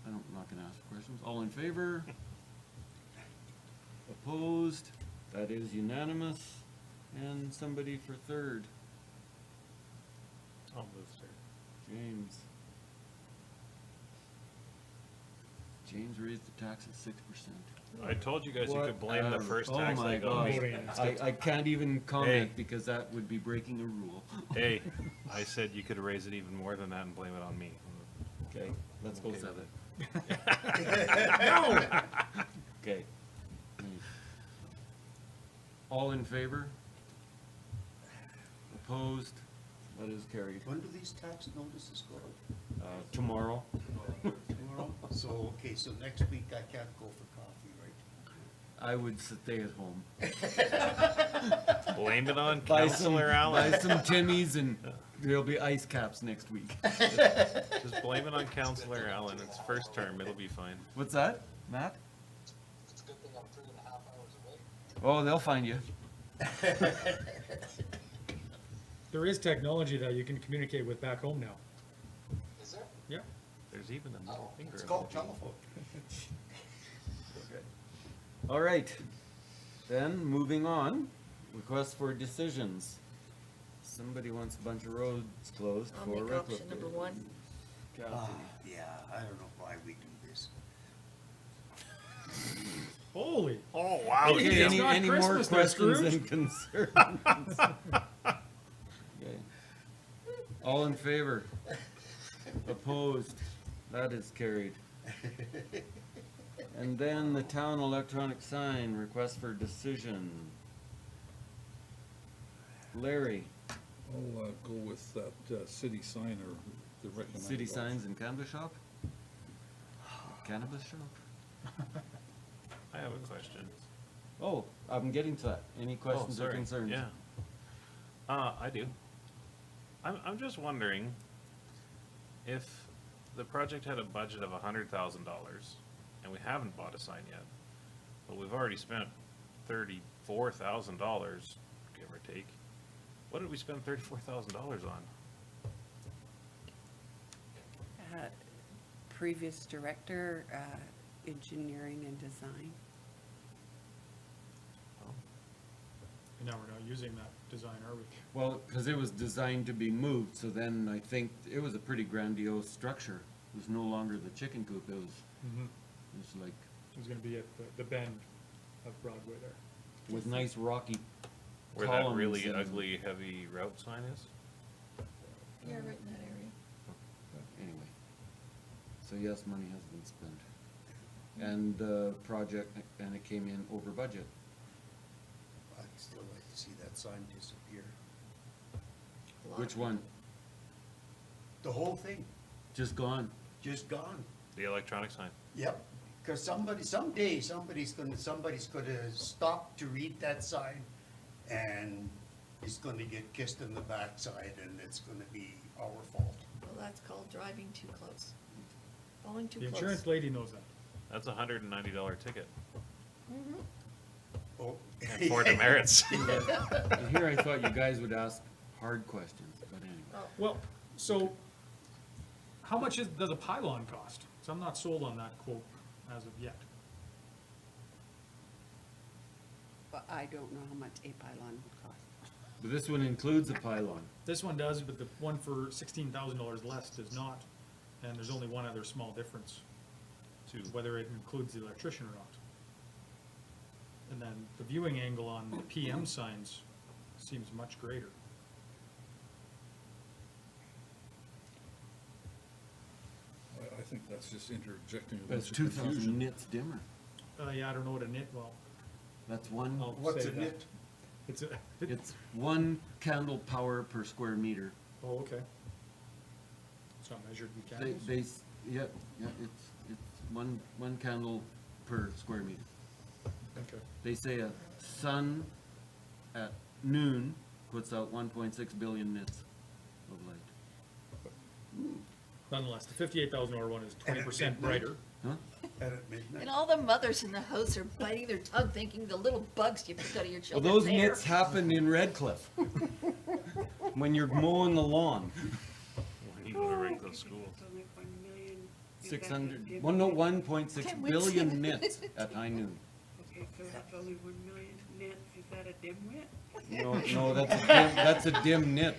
I'm not gonna ask questions. All in favor? Opposed? That is unanimous. And somebody for third. I'll move, sir. James. James raised the tax at 6%. I told you guys you could blame the first tax Oh my hike on gosh. me. I can't even comment Hey. because that would be breaking a rule. Hey, I said you could raise it even more than that and blame it on me. Okay, let's go Okay with seven. No! Okay. All in favor? Opposed? That is carried. When do these tax notices go out? Tomorrow. Tomorrow? So, okay, so next week I can't go for coffee, right? I would stay at home. Blame it on Buy some, Councillor Allen. buy some Timmy's and there'll be ice caps next week. Just blame it on Councillor Allen. It's first term. It'll be fine. What's that, Matt? It's a good thing I'm 3.5 hours away. Oh, they'll find you. There is technology that you can communicate with back home now. Is there? Yeah. There's even a middle finger. It's called emoji. telephone. All right, then, moving on, request for decisions. Somebody wants a bunch of roads closed I'll for make Redcliff. option number one. Kathy. Yeah, I don't know why we do this. Holy. Oh, wow. Hey, Okay, it's not any more Christmas there, questions Scrooge. and concerns? Okay. All in favor? Opposed? That is carried. And then the town electronic sign, request for decision. Larry, I'll go with that city sign or the recommended. city option. signs and cannabis shop? Cannabis shop? I have a question. Oh, I'm getting to that. Any questions or sorry. concerns? Yeah. I do. I'm just wondering if the project had a budget of $100,000 and we haven't bought a sign yet, but we've already spent $34,000, give or take. What did we spend $34,000 on? Previous director, engineering and design. And now we're not using that design, are we? Well, because it was designed to be moved, so then I think it was a pretty grandiose structure. It was no longer the chicken coop, it was like, It was gonna be at the bend of Broadway there. with nice rocky Where that columns really and- ugly, heavy route sign is? Yeah, right in that area. Anyway, so yes, money has been spent. And the project, and it came in over budget. I'd still like to see that sign disappear. A lot Which of one? The whole thing, Just gone. just gone. The electronic sign. Yep, because someday, somebody's gonna stop to read that sign, and he's gonna get kissed in the backside, and it's gonna be our fault. Well, that's called driving too close. Falling too The close. insurance lady knows that. That's a $190 ticket. Oh. And 4 demerits. And here I thought you guys would ask hard questions, but anyway. Oh, Well, so how much does a pylon cost? So I'm not sold on that quote as of yet. But I don't know how much a pylon would cost. But this one includes a pylon. This one does, but the one for $16,000 less does not. And there's only one other small difference to whether it includes the electrician or not. And then the viewing angle on the PM signs seems much greater. I think that's just interjecting a That's bunch of 2,000 confusion. nits dimmer. Yeah, I don't know what a nit, well, That's one, I'll What's say a that. nit? It's a, it's one candle power per square meter. oh, okay. It's not measured in They, candles? yeah, it's one candle per square meter. Okay. They say a sun at noon puts out 1.6 billion nits of light. nonetheless, the $58,000 one is And at 20% midnight. brighter. Huh? And at midnight. And all the mothers in the house are biting their tongue thinking the little bugs you put out of your Well, children's those hair. nits happen in Redcliff. When you're mowing the lawn. When you go to Redcliff school. 600, well, no, 1.6 Can we billion see- nits at high noon. Okay, so that's only 1 million nits, is that a dimwit? No, that's a dim nit.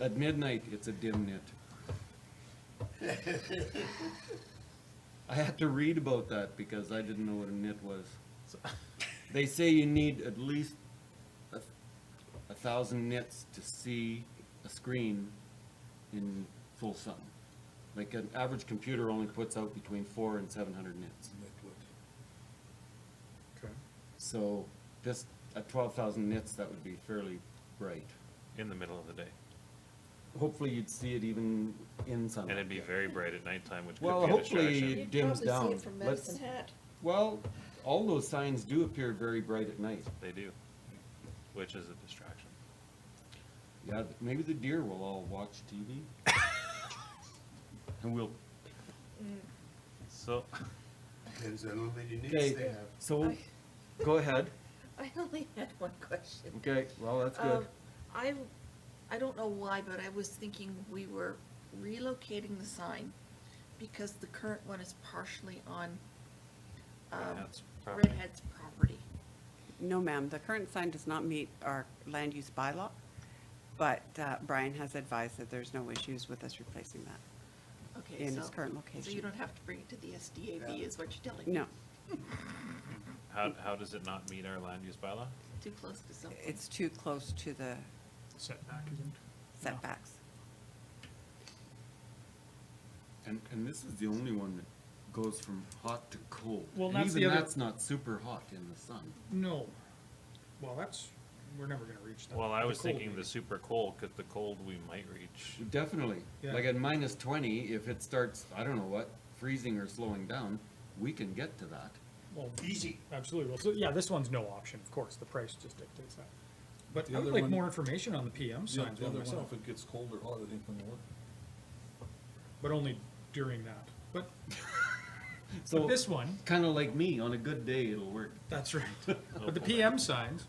At midnight, it's a dim nit. I had to read about that because I didn't know what a nit was. They say you need at least 1,000 nits to see a screen in full sun. Like an average computer only puts out between 400 and 700 nits. Okay. So this, at 12,000 nits, that would be fairly bright. In the middle of the day. Hopefully you'd see it even in sunlight. And it'd be very bright at nighttime, which Well, could be a hopefully distraction. it dims down. You'd probably see it from Let's- Medicine Hat. Well, all those signs do appear very bright at night. They do, which is a distraction. Yeah, maybe the deer will all watch TV. And we'll, So, Depends on how many nits okay, they have. so, go ahead. I only had one question. Okay, well, that's good. I don't know why, but I was thinking we were relocating the sign because the current one is partially on Redhead's property. Redhead's property. No, ma'am, the current sign does not meet our land use bylaw, but Brian has advised that there's no issues with us replacing that. Okay, In so. its current So location. you don't have to bring it to the SDAB is what you're telling me? No, How does it not meet our land use bylaw? Too close to something. it's too close to the Setback isn't. setbacks. And this is the only one that goes from hot to cold. Well, And that's the even other- that's not super hot in the sun. No. Well, we're never gonna reach that. Well, I The was cold thinking the maybe. super cold, cause the cold we might reach. Definitely. Yeah. Like at minus 20, if it starts, I don't know what, freezing or slowing down, we can get to that. Well, Easy. absolutely. Well, so, yeah, this one's no option, of course. The price just dictates that. But The I would other like one- more information on the PM Yeah, signs the one other one, myself, if it gets cold or hot, it ain't gonna work. but only that. But So this one, kinda like me, on a good day, it'll work. that's right. But the PM signs,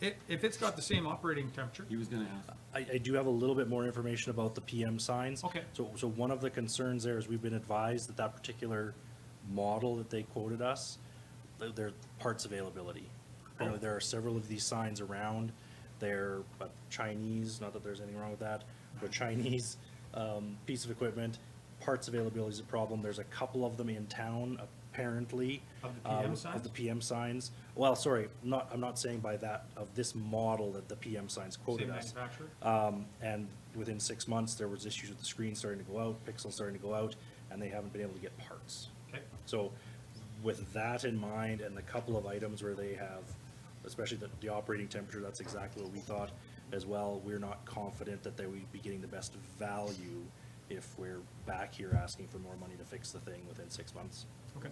if it's got the same operating temperature, He was gonna ask. I do have a little bit more information about the PM signs. Okay. So one of the concerns there is we've been advised that that particular model that they quoted us, their parts availability. Apparently there are several of these signs around. They're Chinese, not that there's anything wrong with that, but Chinese piece of equipment. Parts availability is a problem. There's a couple of them in town, apparently. Of the PM Of signs? the PM signs. Well, sorry, I'm not saying by that, of this model that the PM signs quoted same us. manufacturer. And within 6 months, there was issues with the screen starting to go out, pixels starting to go out, and they haven't been able to get parts. Okay. So with that in mind, and the couple of items where they have, especially the operating temperature, that's exactly what we thought as well. We're not confident that they would be getting the best value if we're back here asking for more money to fix the thing within 6 months. Okay.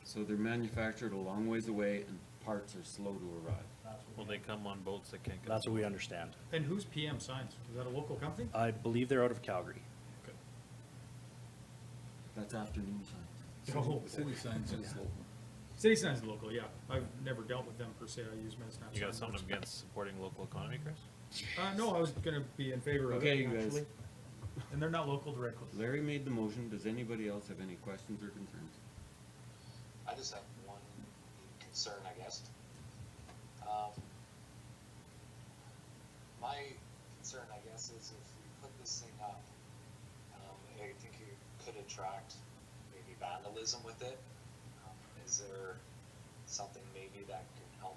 So they're manufactured a long ways away and parts are slow to arrive. Will they come on boats that can't get? That's what we understand. And who's PM signs? Is that a local company? I believe they're out of Calgary. Okay. That's afternoon signs. Oh, City signs is local. City signs is local, yeah. I've never dealt with them per se. I use Medicine Hat. You got signs. something against supporting local economy, Chris? No, I was gonna be in favor of it, Okay, you guys. actually. And they're not local to Redcliff. Larry made the motion. Does anybody else have any questions or concerns? I just have one concern, I guess. My concern, I guess, is if we put this thing up, I think you could attract maybe vandalism with it. Is there something maybe that can help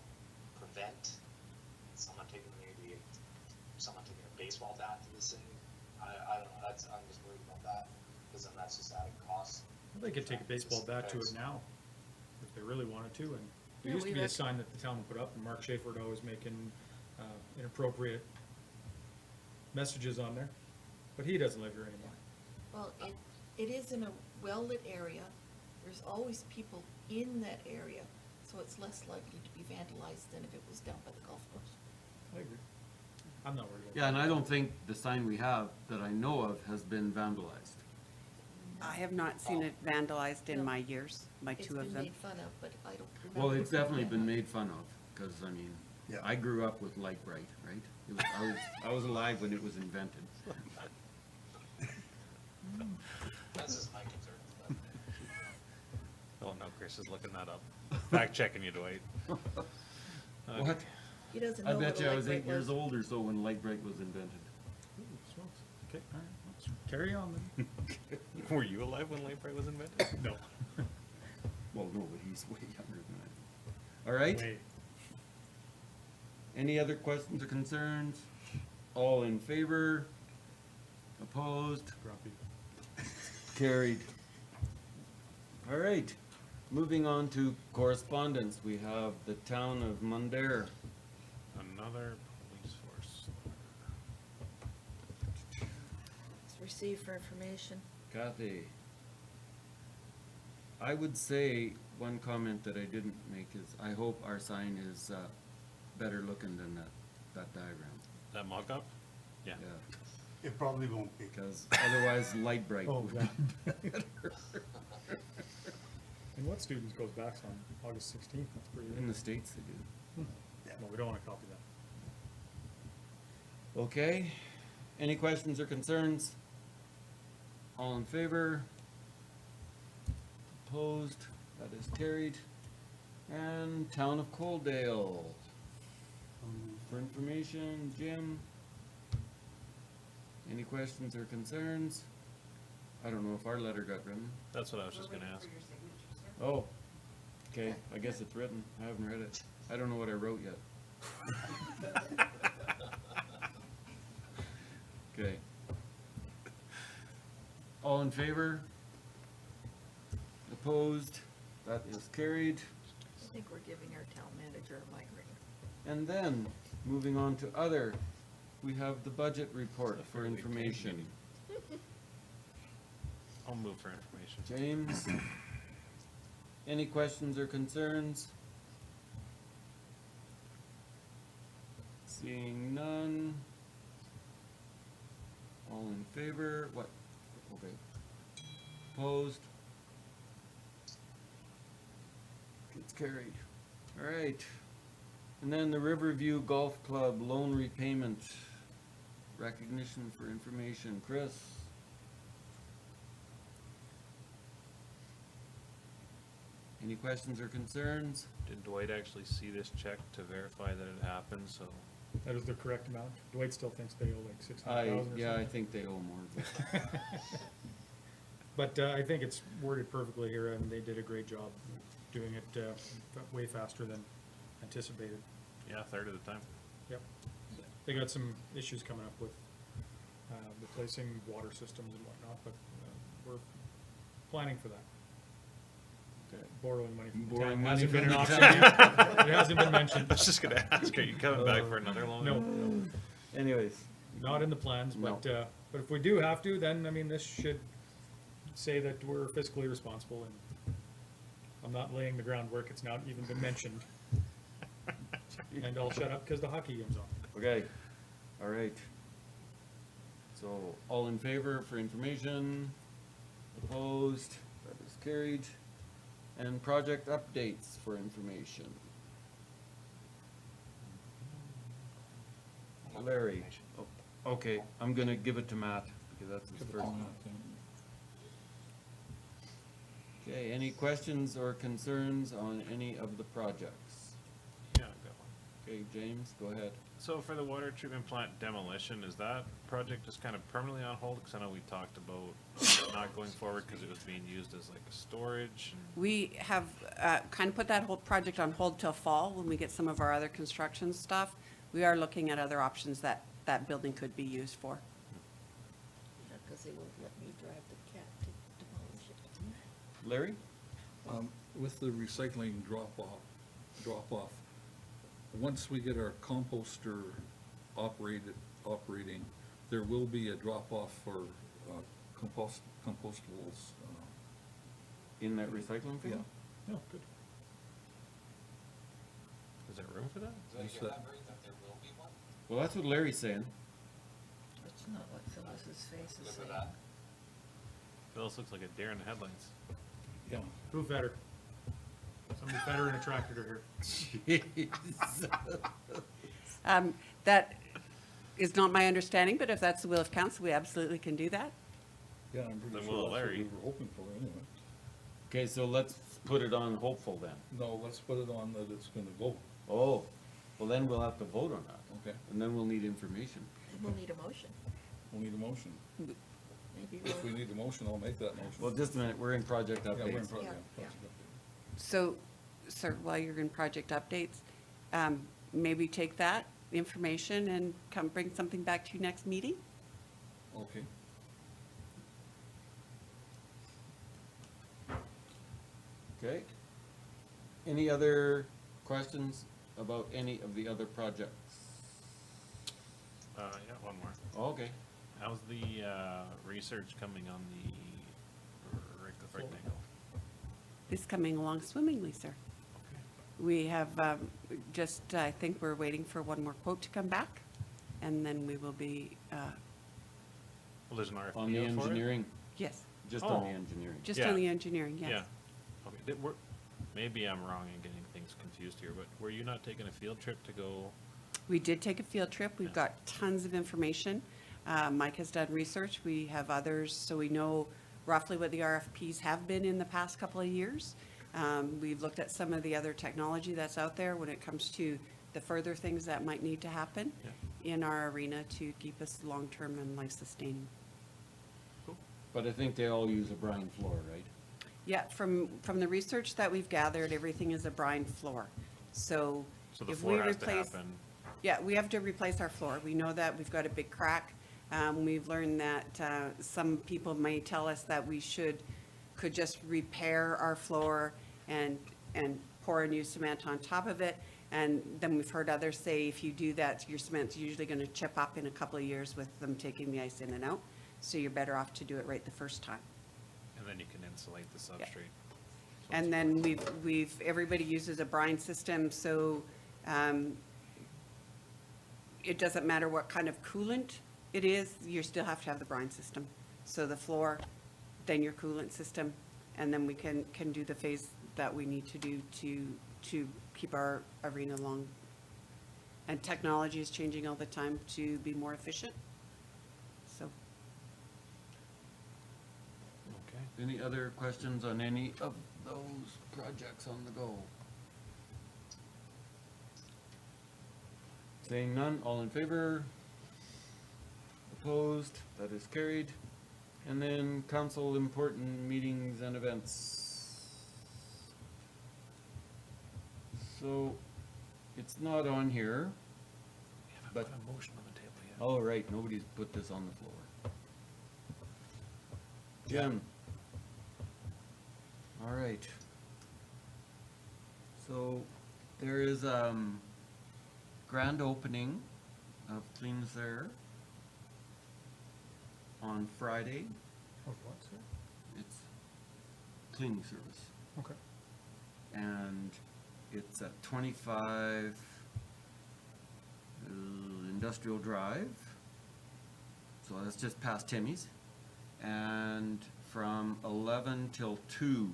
prevent someone taking a baseball bat to this thing? I don't know, I'm just worried about that, because then that's just added cost. They could take a baseball bat to it now, if they really wanted to, and there Yeah, used to we've be a act- sign that the town would put up, and Mark Schaefer would always making inappropriate messages on there, but he doesn't live here anymore. Well, it is in a well-lit area. There's always people in that area, so it's less likely to be vandalized than if it was down by the golf course. I agree. I'm not worried about Yeah, and I don't think the sign we have that I know of has been vandalized. I have not seen it vandalized in my years, my It's two of been them. made fun of, but I don't remember. Well, it's definitely been made fun of, because, I mean, Yeah. I grew up with light bright, right? It was, I was alive when it was invented. That's just my concern. But Oh, no, Chris is looking that up. Fact checking you, Dwight. What? He doesn't I know bet what a you I light was bright 8 years was. old or so when light bright was invented. it. Ooh, smokes. Okay, all right, let's carry on then. Were you alive when Light Bright was invented? No. Well, no, but he's way younger than I am. All right? Wait. Any other questions or concerns? All in favor? Opposed? Grumpy. Carried. All right, moving on to correspondence. We have the town of Mundare. Another police force. It's received for information. Kathy. I would say, one comment that I didn't make is, I hope our sign is, better looking than that diagram. That mock-up? Yeah. Yeah, It probably won't be. because otherwise light bright Oh, would yeah. be better. And what students goes back on August 16th? That's pretty In good. the States they do. No, we don't want to copy that. Okay, any questions or concerns? All in favor? Opposed? That is carried. And Town of Coaldale. For information, Jim? Any questions or concerns? I don't know if our letter got written. That's what I was just gonna ask. Oh, okay, I guess it's written. I haven't read it. I don't know what I wrote yet. Okay. All in favor? Opposed? That is carried. I think we're giving our town manager a migraine. And then, moving on to other, we have the budget report for information. I'll move for information. James? Any questions or concerns? Seeing none. All in favor? What? Okay. Opposed? Gets carried. All right. And then the Riverview Golf Club loan repayment recognition for information. Chris? Any questions or concerns? Did Dwight actually see this check to verify that it happened, so? That is the correct amount. Dwight still thinks they owe like 600,000 or something. Yeah, I think they owe more. But I think it's worded perfectly here, and they did a great job doing it way faster than anticipated. Yeah, a third of the time. Yep. They got some issues coming up with replacing water systems and whatnot, but we're planning for that. Okay. Borrowing money from the Borrowing town money hasn't been from an the option town. yet. It hasn't been mentioned. I was just gonna ask, are you coming back for another loan? No, Anyways, not in the plans, but if we do have to, then, I mean, this should say that we're fiscally responsible, and I'm not laying the groundwork, it's not even been mentioned. And I'll shut up because the hockey game's on. okay, all right. So, all in favor for information? Opposed? That is carried. And project updates for information. Larry? Oh, okay, I'm gonna give it to Matt, because that's his first one. Okay, any questions or concerns on any of the projects? Yeah, I've got one. Okay, James, go ahead. So for the water treatment plant demolition, is that project just kind of permanently on hold? Because I know we talked about not going forward because it was being used as like a storage. We have kind of put that whole project on hold till fall, when we get some of our other construction stuff. We are looking at other options that that building could be used for. Because they won't let me drive the cat to demolish it. Larry? With the recycling drop-off, once we get our composter operating, there will be a drop-off for compostables. In that recycling Yeah. field? Oh, good. Is there room for that? Did I Is hear that- that right, that there will be one? Well, that's what Larry's saying. That's not what Phyllis's face is Good with saying. that. Phyllis looks like a deer in the headlights. Yeah. Who fed her? Somebody fed her and attracted her here. That is not my understanding, but if that's the will of council, we absolutely can do that. Yeah, I'm pretty Then sure will that's what Larry. we were hoping for anyway. Okay, so let's put it on hopeful then. No, let's put it on that it's gonna go, Oh, well then we'll have to vote on that. okay? And then we'll need information. We'll need a motion. We'll need a motion. Maybe If we we'll, need a motion, I'll make that motion. Well, just a minute, we're in project Yeah, we're in updates. pro- Yeah, yeah, yeah. So, sir, while you're in project updates, maybe take that information and come bring something back to you next meeting? Okay. Okay. Any other questions about any of the other projects? Yeah, one more. Okay. How's the, research coming on the Redcliff Nickel? It's coming along swimmingly, sir. Okay. We have just, I think we're waiting for one more quote to come back, and then we will be, Well, there's an RFP On the out for it? engineering, yes, just on the Oh. engineering. just Yeah. on the engineering, yes. Yeah. Okay, maybe I'm wrong in getting things confused here, but were you not taking a field trip to go? We did take a field trip. We've got tons of information. Mike has done research. We have others, so we know roughly what the RFPs have been in the past couple of years. We've looked at some of the other technology that's out there when it comes to the further things that might need to happen in our arena to keep us long-term and life-sustaining. But I think they all use a brine floor, right? Yeah, from the research that we've gathered, everything is a brine floor. So So the if we floor has to replace, happen. yeah, we have to replace our floor. We know that we've got a big crack. We've learned that some people may tell us that we could just repair our floor and pour a new cement on top of it. And then we've heard others say if you do that, your cement's usually going to chip up in a couple of years with them taking the ice in and out. So you're better off to do it right the first time. And then you can insulate the Yeah. substrate. So And it's then everybody uses a brine system, so it doesn't matter what kind of coolant it is, you still have to have the brine system. So the floor, then your coolant system, and then we can do the phase that we need to do to keep our arena long. And technology is changing all the time to be more efficient, so. Okay. Any other questions on any of those projects on the go? Saying none, all in favor? Opposed? That is carried. And then council important meetings and events. So, it's not on here. We haven't But- put a motion on the table yet. Oh, right, nobody's put this on the floor. Jim? All right. So, there is, grand opening of Cleans There on Friday. Of what, sir? It's cleaning service. Okay. And it's at 25 Industrial Drive. So that's just past Timmy's. And from 11 till 2.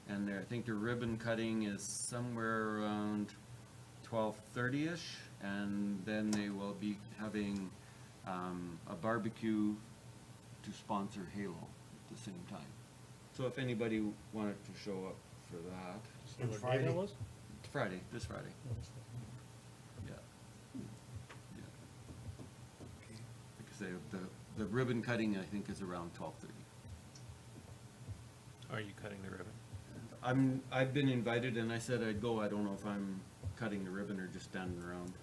And there, I think the ribbon cutting is somewhere around 12:30-ish. And then they will be having a barbecue to sponsor Halo at the same time. So if anybody wanted to show up for that, So what day that was? Friday, this Friday, yeah. Yeah. Like I say, the ribbon cutting, I think, is around 12:30. Are you cutting the ribbon? I've been invited and I said I'd go. I don't know if I'm cutting the ribbon or just standing around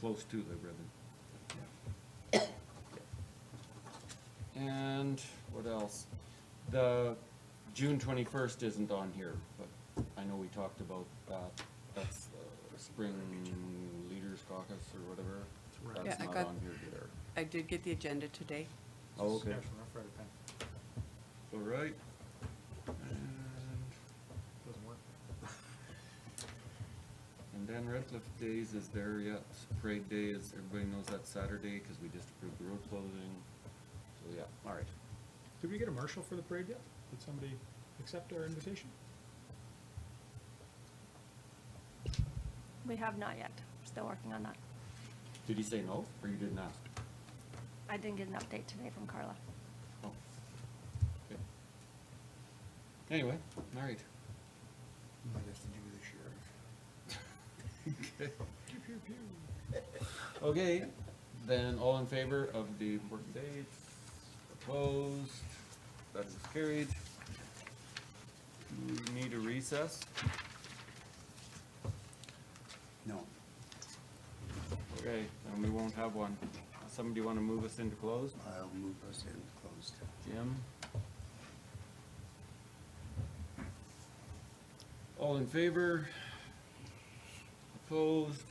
close to the ribbon. Yeah. And what else? The June 21st isn't on here, but I know we talked about that. That's Spring Leaders Caucus or whatever. right. That's Yeah, I not got- on here either. I did get the agenda today. Oh, okay. National Rough Rider pen. All right. And Doesn't work. Dan, Redcliff Days is there yet. Parade Day is, everybody knows that's Saturday, cause we just approved the road closing. So, yeah, alright. Did we get a marshal for the parade yet? Did somebody accept our invitation? We have not yet. Still working on that. Did he say no, or you didn't ask? I didn't get an update today from Carla. Oh. Okay. Anyway, alright. Might have to do with the sheriff. Okay, then all in favor of the work dates, opposed, that is carried. Do we need a recess? No. Okay, then we won't have one. Somebody wanna move us into closed? I'll move us in closed. Jim? All in favor? Opposed?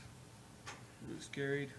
It is carried.